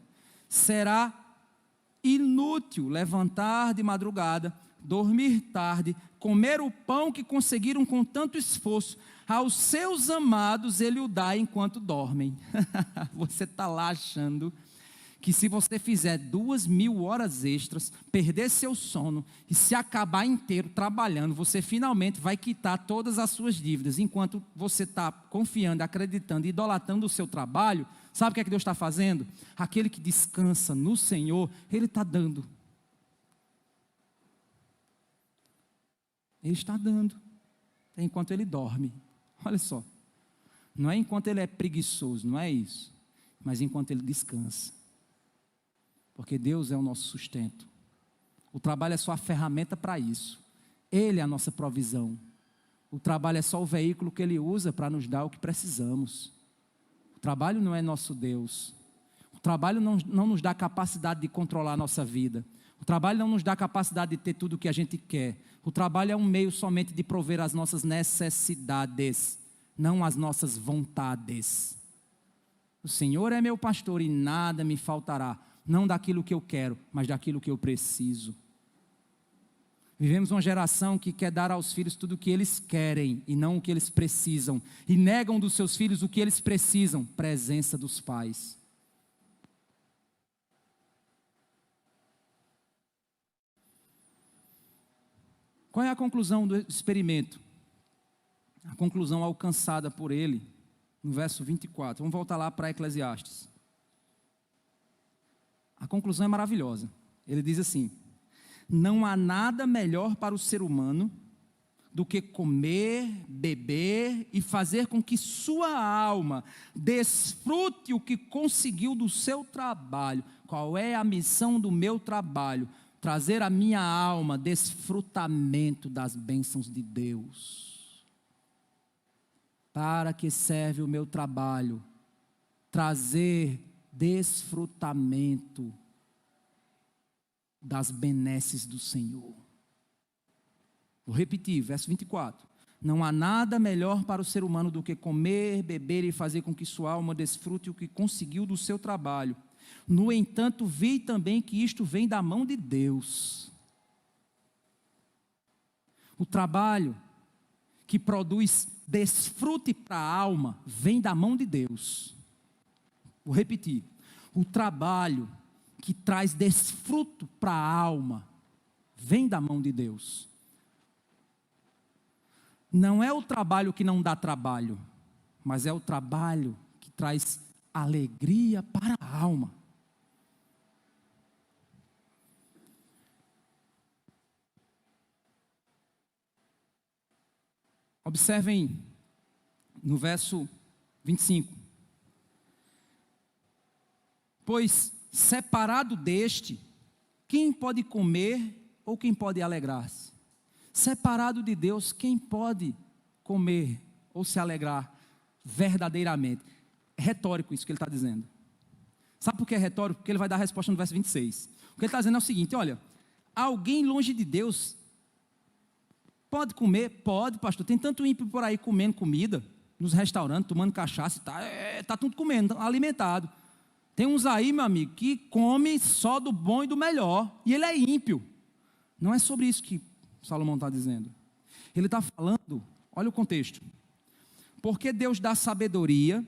Será inútil levantar de madrugada, dormir tarde, comer o pão que conseguiram com tanto esforço. Aos seus amados ele o dá enquanto dormem. Você está lá achando que se você fizer 2.000 horas extras, perder seu sono e se acabar inteiro trabalhando, você finalmente vai quitar todas as suas dívidas. Enquanto você está confiando, acreditando, idolatrando o seu trabalho, sabe o que é que Deus está fazendo? Aquele que descansa no Senhor, Ele está dando. Ele está dando, enquanto Ele dorme. Olha só, não é enquanto Ele é preguiçoso, não é isso. mas enquanto ele descansa. Porque Deus é o nosso sustento. O trabalho é só a ferramenta para isso. Ele é a nossa provisão. O trabalho é só o veículo que Ele usa para nos dar o que precisamos. O trabalho não é nosso Deus. O trabalho não nos dá capacidade de controlar a nossa vida. O trabalho não nos dá capacidade de ter tudo o que a gente quer. O trabalho é um meio somente de prover as nossas necessidades, não as nossas vontades. O Senhor é meu pastor e nada me faltará. Não daquilo que eu quero, mas daquilo que eu preciso. Vivemos uma geração que quer dar aos filhos tudo o que eles querem e não o que eles precisam. E negam dos seus filhos o que eles precisam, presença dos pais. Qual é a conclusão do experimento? A conclusão alcançada por ele, no verso 24. Vamos voltar lá para Eclesiastes. A conclusão é maravilhosa. Ele diz assim: não há nada melhor para o ser humano do que comer, beber e fazer com que sua alma desfrute o que conseguiu do seu trabalho. Qual é a missão do meu trabalho? Trazer à minha alma desfrutamento das bênçãos de Deus. Para que serve o meu trabalho? Trazer desfrutamento das benesses do Senhor. Vou repetir, verso 24. Não há nada melhor para o ser humano do que comer, beber e fazer com que sua alma desfrute o que conseguiu do seu trabalho. No entanto, vi também que isto vem da mão de Deus. O trabalho que produz desfrute para a alma vem da mão de Deus. Vou repetir. O trabalho que traz desfruto para a alma vem da mão de Deus. Não é o trabalho que não dá trabalho, mas é o trabalho que traz alegria para a alma. Observem no verso 25. Pois separado deste, quem pode comer ou quem pode alegrar-se? Separado de Deus, quem pode comer ou se alegrar verdadeiramente? É retórico isso que ele está dizendo. Sabe por que é retórico? Porque ele vai dar a resposta no verso 26. O que ele está dizendo é o seguinte: olha, alguém longe de Deus pode comer? Pode, pastor. Tem tanto ímpio por aí comendo comida, nos restaurantes, tomando cachaça, está tudo comendo, alimentado. Tem uns aí, meu amigo, que come só do bom e do melhor, e ele é ímpio. Não é sobre isso que Salomão está dizendo. Ele está falando, olha o contexto. Porque Deus dá sabedoria,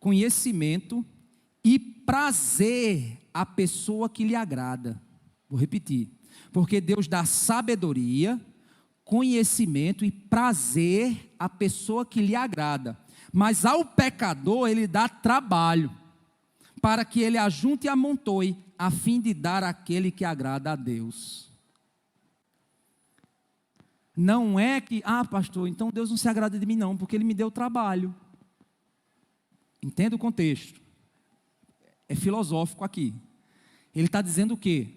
conhecimento e prazer à pessoa que lhe agrada. Vou repetir. Porque Deus dá sabedoria, conhecimento e prazer à pessoa que lhe agrada. Mas ao pecador ele dá trabalho, para que ele ajunte e amontoe, a fim de dar àquele que agrada a Deus. Não é que, pastor, então Deus não se agrada de mim não, porque Ele me deu trabalho. Entenda o contexto. É filosófico aqui. Ele está dizendo o quê?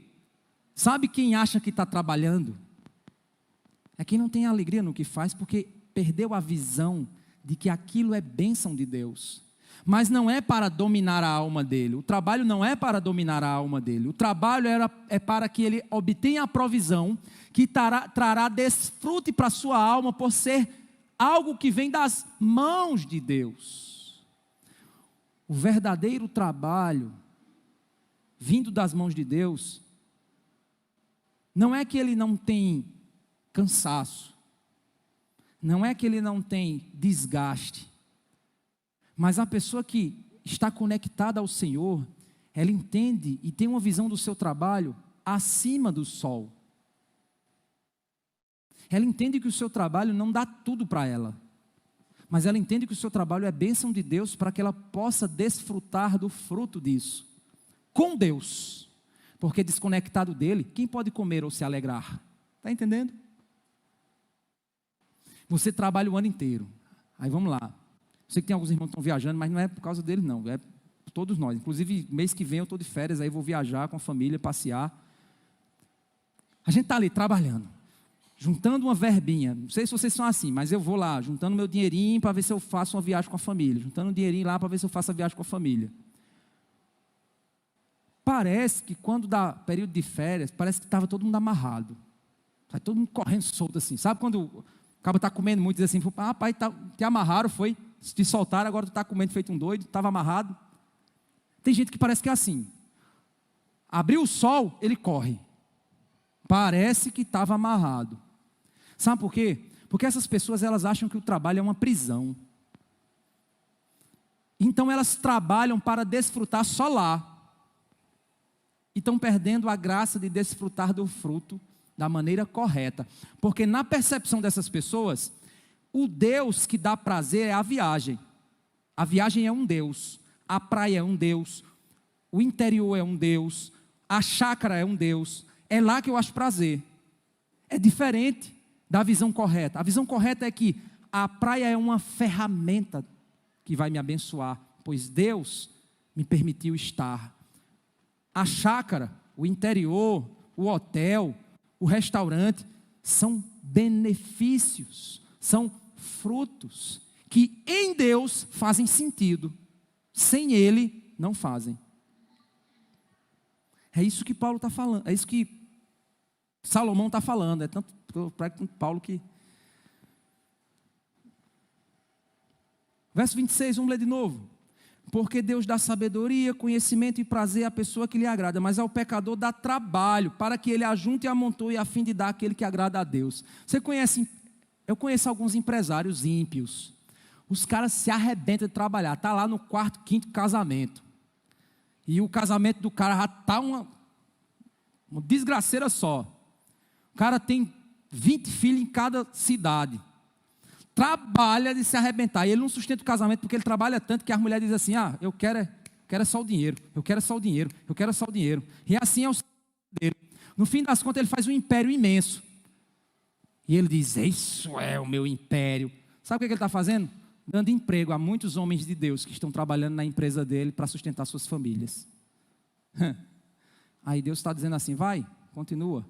Sabe quem acha que está trabalhando? É quem não tem alegria no que faz, porque perdeu a visão de que aquilo é bênção de Deus. Mas não é para dominar a alma dele. O trabalho não é para dominar a alma dele. O trabalho é para que ele obtenha a provisão que trará desfrute para a sua alma por ser algo que vem das mãos de Deus. O verdadeiro trabalho vindo das mãos de Deus não é que ele não tem cansaço, não é que ele não tem desgaste, mas a pessoa que está conectada ao Senhor, ela entende e tem uma visão do seu trabalho acima do sol. Ela entende que o seu trabalho não dá tudo para ela, mas ela entende que o seu trabalho é bênção de Deus para que ela possa desfrutar do fruto disso, com Deus, porque desconectado dele, quem pode comer ou se alegrar? Está entendendo? Você trabalha o ano inteiro, aí vamos lá. Sei que tem alguns irmãos que estão viajando, mas não é por causa deles não, é todos nós. Inclusive, mês que vem eu estou de férias, aí vou viajar com a família, passear. A gente está ali trabalhando, juntando uma verbinha. Não sei se vocês são assim, mas eu vou lá, juntando meu dinheirinho para ver se eu faço uma viagem com a família. Juntando um dinheirinho lá para ver se eu faço a viagem com a família. Parece que quando dá período de férias, parece que estava todo mundo amarrado. Sai todo mundo correndo solto assim. Sabe quando o cara está comendo muito e diz assim, pai, te amarraram, foi, te soltaram, agora tu está comendo feito um doido, estava amarrado. Tem gente que parece que é assim. Abriu o sol, ele corre. Parece que estava amarrado. Sabe por quê? Porque essas pessoas, elas acham que o trabalho é uma prisão. Então elas trabalham para desfrutar só lá. E estão perdendo a graça de desfrutar do fruto da maneira correta. Porque na percepção dessas pessoas, o Deus que dá prazer é a viagem. A viagem é um Deus, a praia é um Deus, o interior é um Deus, a chácara é um Deus. É lá que eu acho prazer. É diferente da visão correta. A visão correta é que a praia é uma ferramenta que vai me abençoar, pois Deus me permitiu estar. A chácara, o interior, o hotel, o restaurante, são benefícios, são frutos que em Deus fazem sentido, sem Ele não fazem. É isso que Paulo está falando, é isso que Salomão está falando, é tanto Paulo que... Verso 26, vamos ler de novo. Porque Deus dá sabedoria, conhecimento e prazer à pessoa que lhe agrada, mas ao pecador dá trabalho, para que ele ajunte e amontoe a fim de dar aquele que agrada a Deus. Eu conheço alguns empresários ímpios. Os caras se arrebentam de trabalhar, está lá no quarto, quinto casamento. E o casamento do cara já está uma desgraceira só. O cara tem 20 filhos em cada cidade. Trabalha de se arrebentar. E ele não sustenta o casamento porque ele trabalha tanto que a mulher diz assim, eu quero só o dinheiro, eu quero só o dinheiro, eu quero só o dinheiro. E assim é o dele. No fim das contas ele faz um império imenso. E ele diz, isso é o meu império. Sabe o que ele está fazendo? Dando emprego a muitos homens de Deus que estão trabalhando na empresa dele para sustentar suas famílias. Aí Deus está dizendo assim, vai, continua.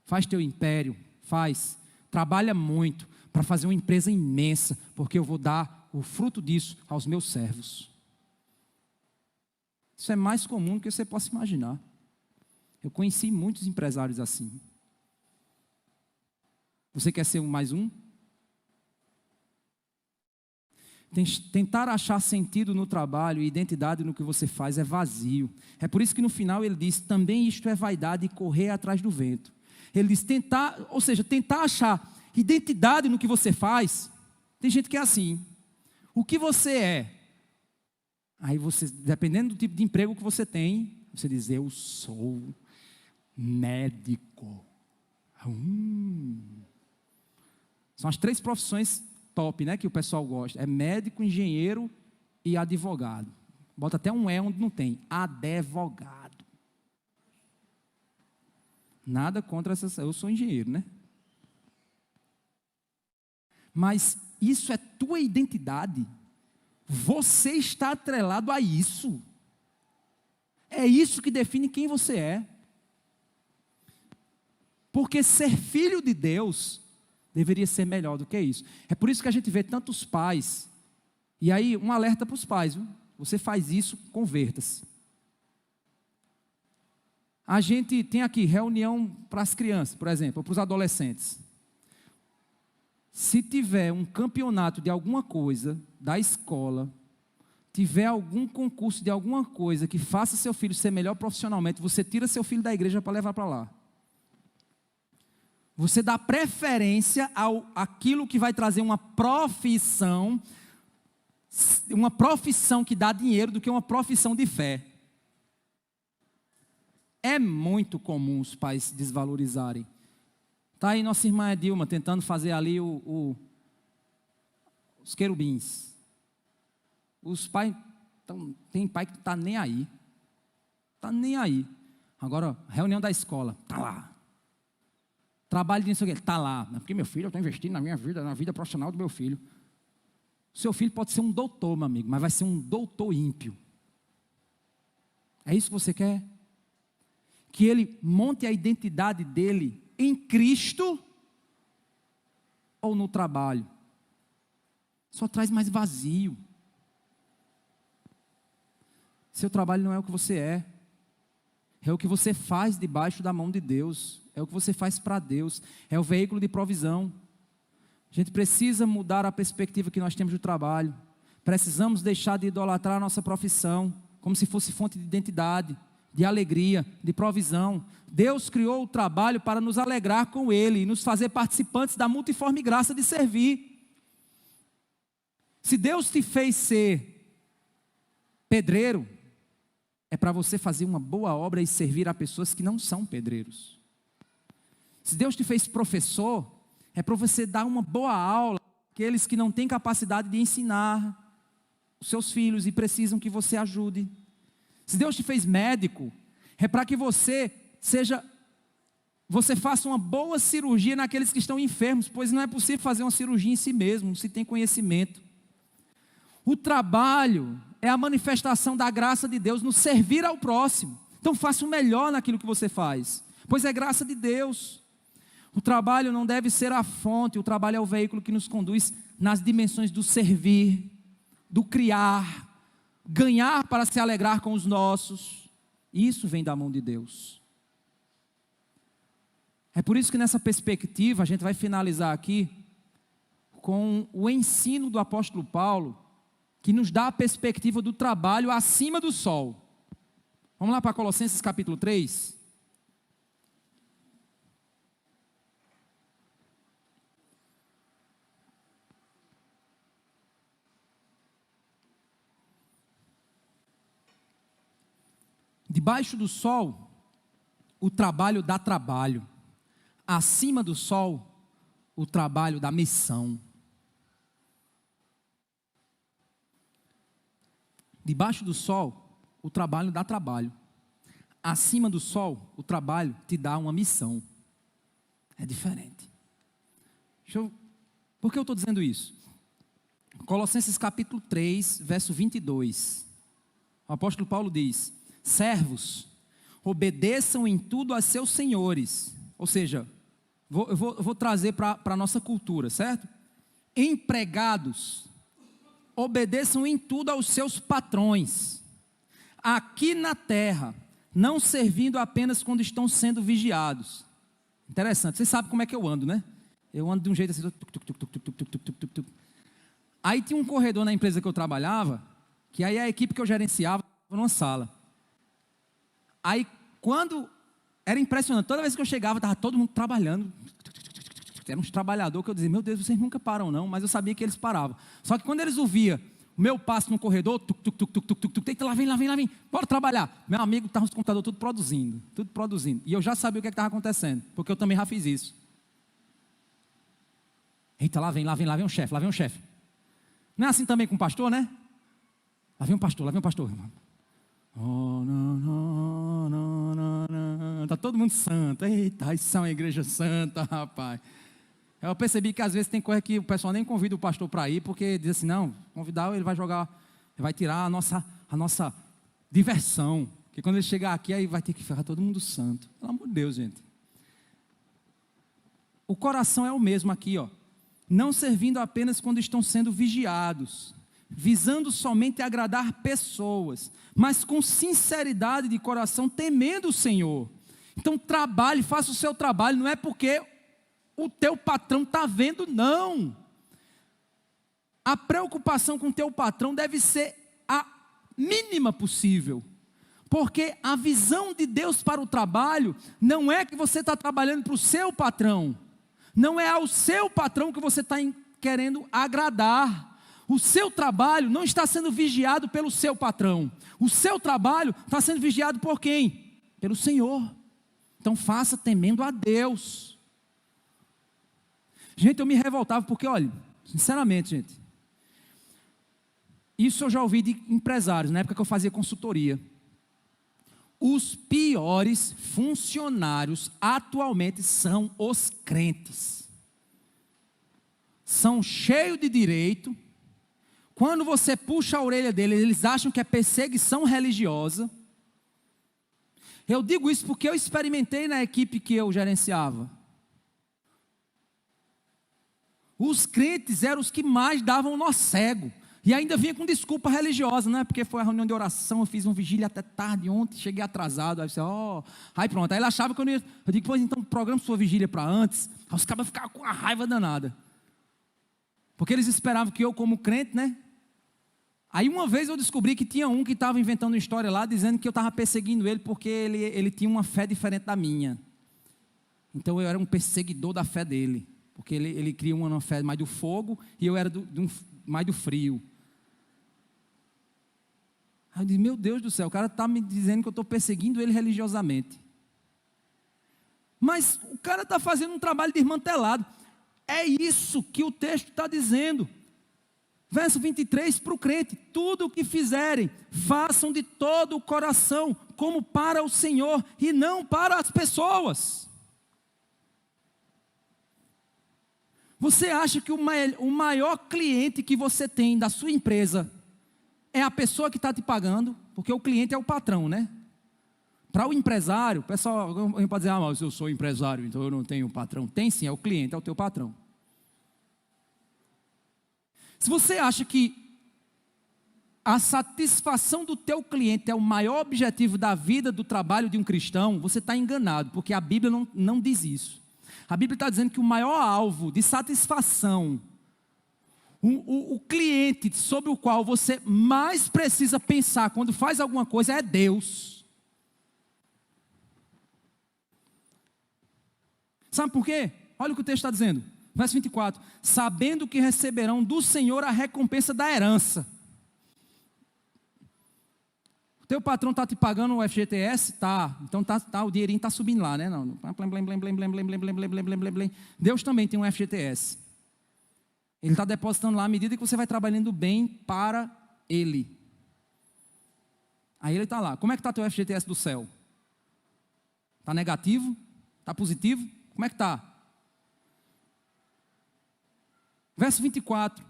Faz teu império, faz. Trabalha muito para fazer uma empresa imensa, porque eu vou dar o fruto disso aos meus servos. Isso é mais comum do que você possa imaginar. Eu conheci muitos empresários assim. Você quer ser mais um? Tentar achar sentido no trabalho e identidade no que você faz é vazio. É por isso que no final ele diz, também isto é vaidade e correr atrás do vento. Ele diz, tentar achar identidade no que você faz. Tem gente que é assim. O que você é? Aí você, dependendo do tipo de emprego que você tem, você diz, eu sou médico. São as 3 profissões top, né, que o pessoal gosta. É médico, engenheiro e advogado. Bota até um onde não tem. Advogado. Nada contra essas. Eu sou engenheiro, né? Mas isso é tua identidade. Você está atrelado a isso. É isso que define quem você é. Porque ser filho de Deus deveria ser melhor do que isso. É por isso que a gente vê tantos pais. E aí, um alerta para os pais, viu? Você faz isso, converta-se. A gente tem aqui reunião para as crianças, por exemplo, ou para os adolescentes. Se tiver um campeonato de alguma coisa da escola, tiver algum concurso de alguma coisa que faça seu filho ser melhor profissionalmente, você tira seu filho da igreja para levar para lá. Você dá preferência àquilo que vai trazer uma profissão que dá dinheiro do que uma profissão de fé. É muito comum os pais se desvalorizarem. Está aí nossa irmã Edilma tentando fazer ali os querubins. Os pais, tem pai que não está nem aí. Está nem aí. Agora, reunião da escola, está lá. Trabalho de não sei o quê, está lá. Porque meu filho, eu estou investindo na minha vida, na vida profissional do meu filho. Seu filho pode ser um doutor, meu amigo, mas vai ser um doutor ímpio. É isso que você quer? Que ele monte a identidade dele em Cristo ou no trabalho? Só traz mais vazio. Seu trabalho não é o que você é o que você faz debaixo da mão de Deus, é o que você faz para Deus, é o veículo de provisão. A gente precisa mudar a perspectiva que nós temos do trabalho, precisamos deixar de idolatrar a nossa profissão, como se fosse fonte de identidade, de alegria, de provisão. Deus criou o trabalho para nos alegrar com Ele e nos fazer participantes da multiforme graça de servir. Se Deus te fez ser pedreiro, é para você fazer uma boa obra e servir a pessoas que não são pedreiros. Se Deus te fez professor, é para você dar uma boa aula àqueles que não têm capacidade de ensinar os seus filhos e precisam que você ajude. Se Deus te fez médico, é para que você faça uma boa cirurgia naqueles que estão enfermos, pois não é possível fazer uma cirurgia em si mesmo, se tem conhecimento. O trabalho é a manifestação da graça de Deus no servir ao próximo. Então faça o melhor naquilo que você faz, pois é graça de Deus. O trabalho não deve ser a fonte, o trabalho é o veículo que nos conduz nas dimensões do servir, do criar, ganhar para se alegrar com os nossos. Isso vem da mão de Deus. É por isso que nessa perspectiva a gente vai finalizar aqui com o ensino do apóstolo Paulo, que nos dá a perspectiva do trabalho acima do sol. Vamos lá para Colossenses capítulo 3. Debaixo do sol, o trabalho dá trabalho. Acima do sol, o trabalho dá missão. Debaixo do sol, o trabalho dá trabalho. Acima do sol, o trabalho te dá uma missão. É diferente. Por que eu estou dizendo isso? Colossenses capítulo 3, verso 22. O apóstolo Paulo diz: servos, obedeçam em tudo a seus senhores. Ou seja, eu vou trazer para a nossa cultura, certo? Empregados, obedeçam em tudo aos seus patrões, aqui na terra, não servindo apenas quando estão sendo vigiados. Interessante, você sabe como é que eu ando, né? Eu ando de um jeito assim, aí tinha um corredor na empresa que eu trabalhava, que aí a equipe que eu gerenciava estava numa sala. Aí quando, era impressionante, toda vez que eu chegava, estava todo mundo trabalhando, era uns trabalhadores que eu dizia: meu Deus, vocês nunca param não, mas eu sabia que eles paravam. Só que quando eles ouviam o meu passo no corredor, lá vem, bora trabalhar. Meu amigo, estava os computadores tudo produzindo, e eu já sabia o que estava acontecendo, porque eu também já fiz isso. Eita, lá vem um chefe, não é assim também com o pastor, né? Lá vem um pastor, oh, não, está todo mundo santo. Eita, isso é uma igreja santa, rapaz. Eu percebi que às vezes tem coisa que o pessoal nem convida o pastor para ir, porque diz assim: não, convidar ele vai jogar, ele vai tirar a nossa diversão, que quando ele chegar aqui, aí vai ter que ficar todo mundo santo. Pelo amor de Deus, gente. O coração é o mesmo aqui, ó. Não servindo apenas quando estão sendo vigiados, visando somente agradar pessoas, mas com sinceridade de coração, temendo o Senhor. Então trabalhe, faça o seu trabalho, não é porque o teu patrão está vendo, não. A preocupação com o teu patrão deve ser a mínima possível, porque a visão de Deus para o trabalho não é que você está trabalhando para o seu patrão, não é ao seu patrão que você está querendo agradar. O seu trabalho não está sendo vigiado pelo seu patrão, o seu trabalho está sendo vigiado por quem? Pelo Senhor. Então faça temendo a Deus. Gente, eu me revoltava porque, olha, sinceramente, gente, isso eu já ouvi de empresários, na época que eu fazia consultoria. Os piores funcionários atualmente são os crentes. São cheios de direito. Quando você puxa a orelha deles, eles acham que é perseguição religiosa. Eu digo isso porque eu experimentei na equipe que eu gerenciava. Os crentes eram os que mais davam nó cego. E ainda vinha com desculpa religiosa, não é porque foi a reunião de oração, eu fiz uma vigília até tarde ontem, cheguei atrasado. Aí você, aí pronto. Aí ele achava que eu não ia. Eu digo, pois então, programa sua vigília para antes. Aí os cabas ficavam com uma raiva danada. Porque eles esperavam que eu, como crente, né? Aí uma vez eu descobri que tinha um que estava inventando uma história lá, dizendo que eu estava perseguindo ele porque ele tinha uma fé diferente da minha. Então eu era um perseguidor da fé dele. Porque ele cria uma fé mais do fogo e eu era mais do frio. Aí eu disse, meu Deus do céu, o cara está me dizendo que eu estou perseguindo ele religiosamente. Mas o cara está fazendo um trabalho desmantelado. É isso que o texto está dizendo. Verso 23, para o crente: tudo o que fizerem, façam de todo o coração, como para o Senhor e não para as pessoas. Você acha que o maior cliente que você tem da sua empresa é a pessoa que está te pagando? Porque o cliente é o patrão, né? Para o empresário, o pessoal pode dizer, mas eu sou empresário, então eu não tenho patrão. Tem sim, é o cliente, é o teu patrão. Se você acha que a satisfação do teu cliente é o maior objetivo da vida, do trabalho de um cristão, você está enganado, porque a Bíblia não diz isso. A Bíblia está dizendo que o maior alvo de satisfação, o cliente sobre o qual você mais precisa pensar quando faz alguma coisa é Deus. Sabe por quê? Olha o que o texto está dizendo. Verso 24. Sabendo que receberão do Senhor a recompensa da herança. O teu patrão está te pagando o FGTS? Tá. Então o dinheirinho está subindo lá, né? Não. Deus também tem um FGTS. Ele está depositando lá à medida que você vai trabalhando bem para Ele. Aí Ele está lá. Como é que está teu FGTS do céu? Está negativo? Está positivo? Como é que está? Verso 24.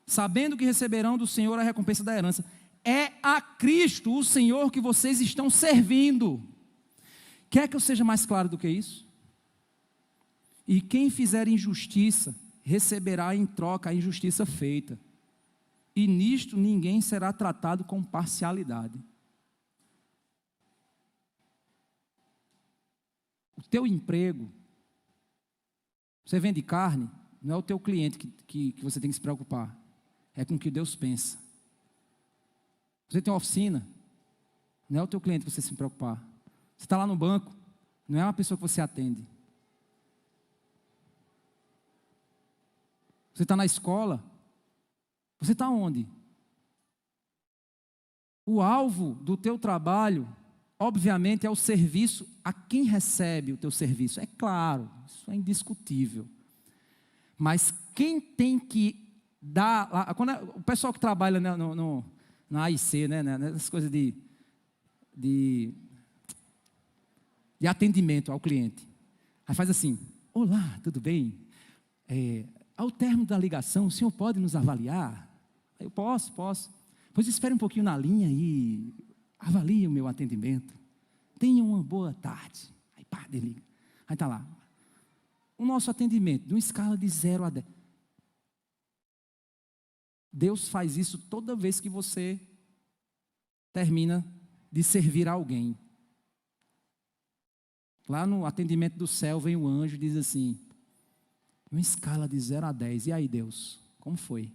Sabendo que receberão do Senhor a recompensa da herança. É a Cristo, o Senhor, que vocês estão servindo. Quer que eu seja mais claro do que isso? E quem fizer injustiça, receberá em troca a injustiça feita. E nisto ninguém será tratado com parcialidade. O teu emprego, você vende carne, não é o teu cliente que você tem que se preocupar. É com o que Deus pensa. Você tem uma oficina, não é o teu cliente que você se preocupar. Você está lá no banco, não é uma pessoa que você atende. Você está na escola, você está onde? O alvo do teu trabalho, obviamente, é o serviço a quem recebe o teu serviço. É claro, isso é indiscutível. Mas quem tem que dar... Quando o pessoal que trabalha na AIC, né, nessas coisas de atendimento ao cliente. Aí faz assim, olá, tudo bem? Ao término da ligação, o senhor pode nos avaliar? Eu posso. Pois espere um pouquinho na linha e avalie o meu atendimento. Tenha uma boa tarde. Aí pá, desliga. Aí está lá. O nosso atendimento, de uma escala de 0 a 10. Deus faz isso toda vez que você termina de servir a alguém. Lá no atendimento do céu vem o anjo e diz assim, uma escala de 0 a 10, e aí Deus, como foi?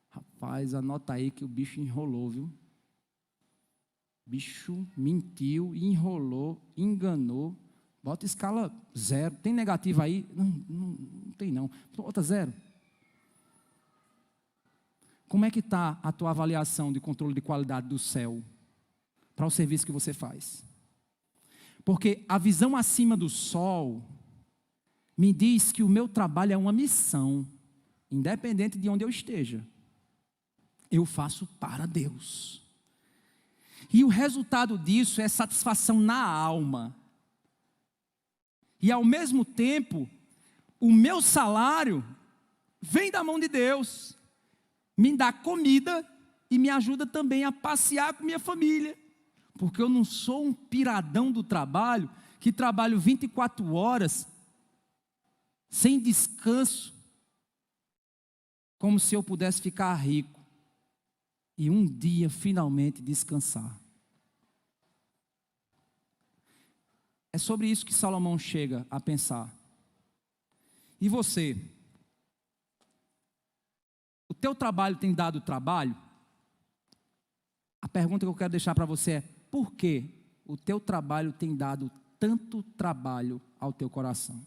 Rapaz, anota aí que o bicho enrolou, viu? O bicho mentiu, enrolou, enganou, bota escala 0, tem negativo aí? Não tem não, bota 0. Como é que está a tua avaliação de controle de qualidade do céu para o serviço que você faz? Porque a visão acima do sol me diz que o meu trabalho é uma missão, independente de onde eu esteja. Eu faço para Deus. E o resultado disso é satisfação na alma. E ao mesmo tempo, o meu salário vem da mão de Deus. Me dá comida e me ajuda também a passear com minha família, porque eu não sou um piradão do trabalho, que trabalho 24 horas, sem descanso, como se eu pudesse ficar rico, e um dia finalmente descansar. É sobre isso que Salomão chega a pensar. E você? O teu trabalho tem dado trabalho? A pergunta que eu quero deixar para você é: por que o teu trabalho tem dado tanto trabalho ao teu coração?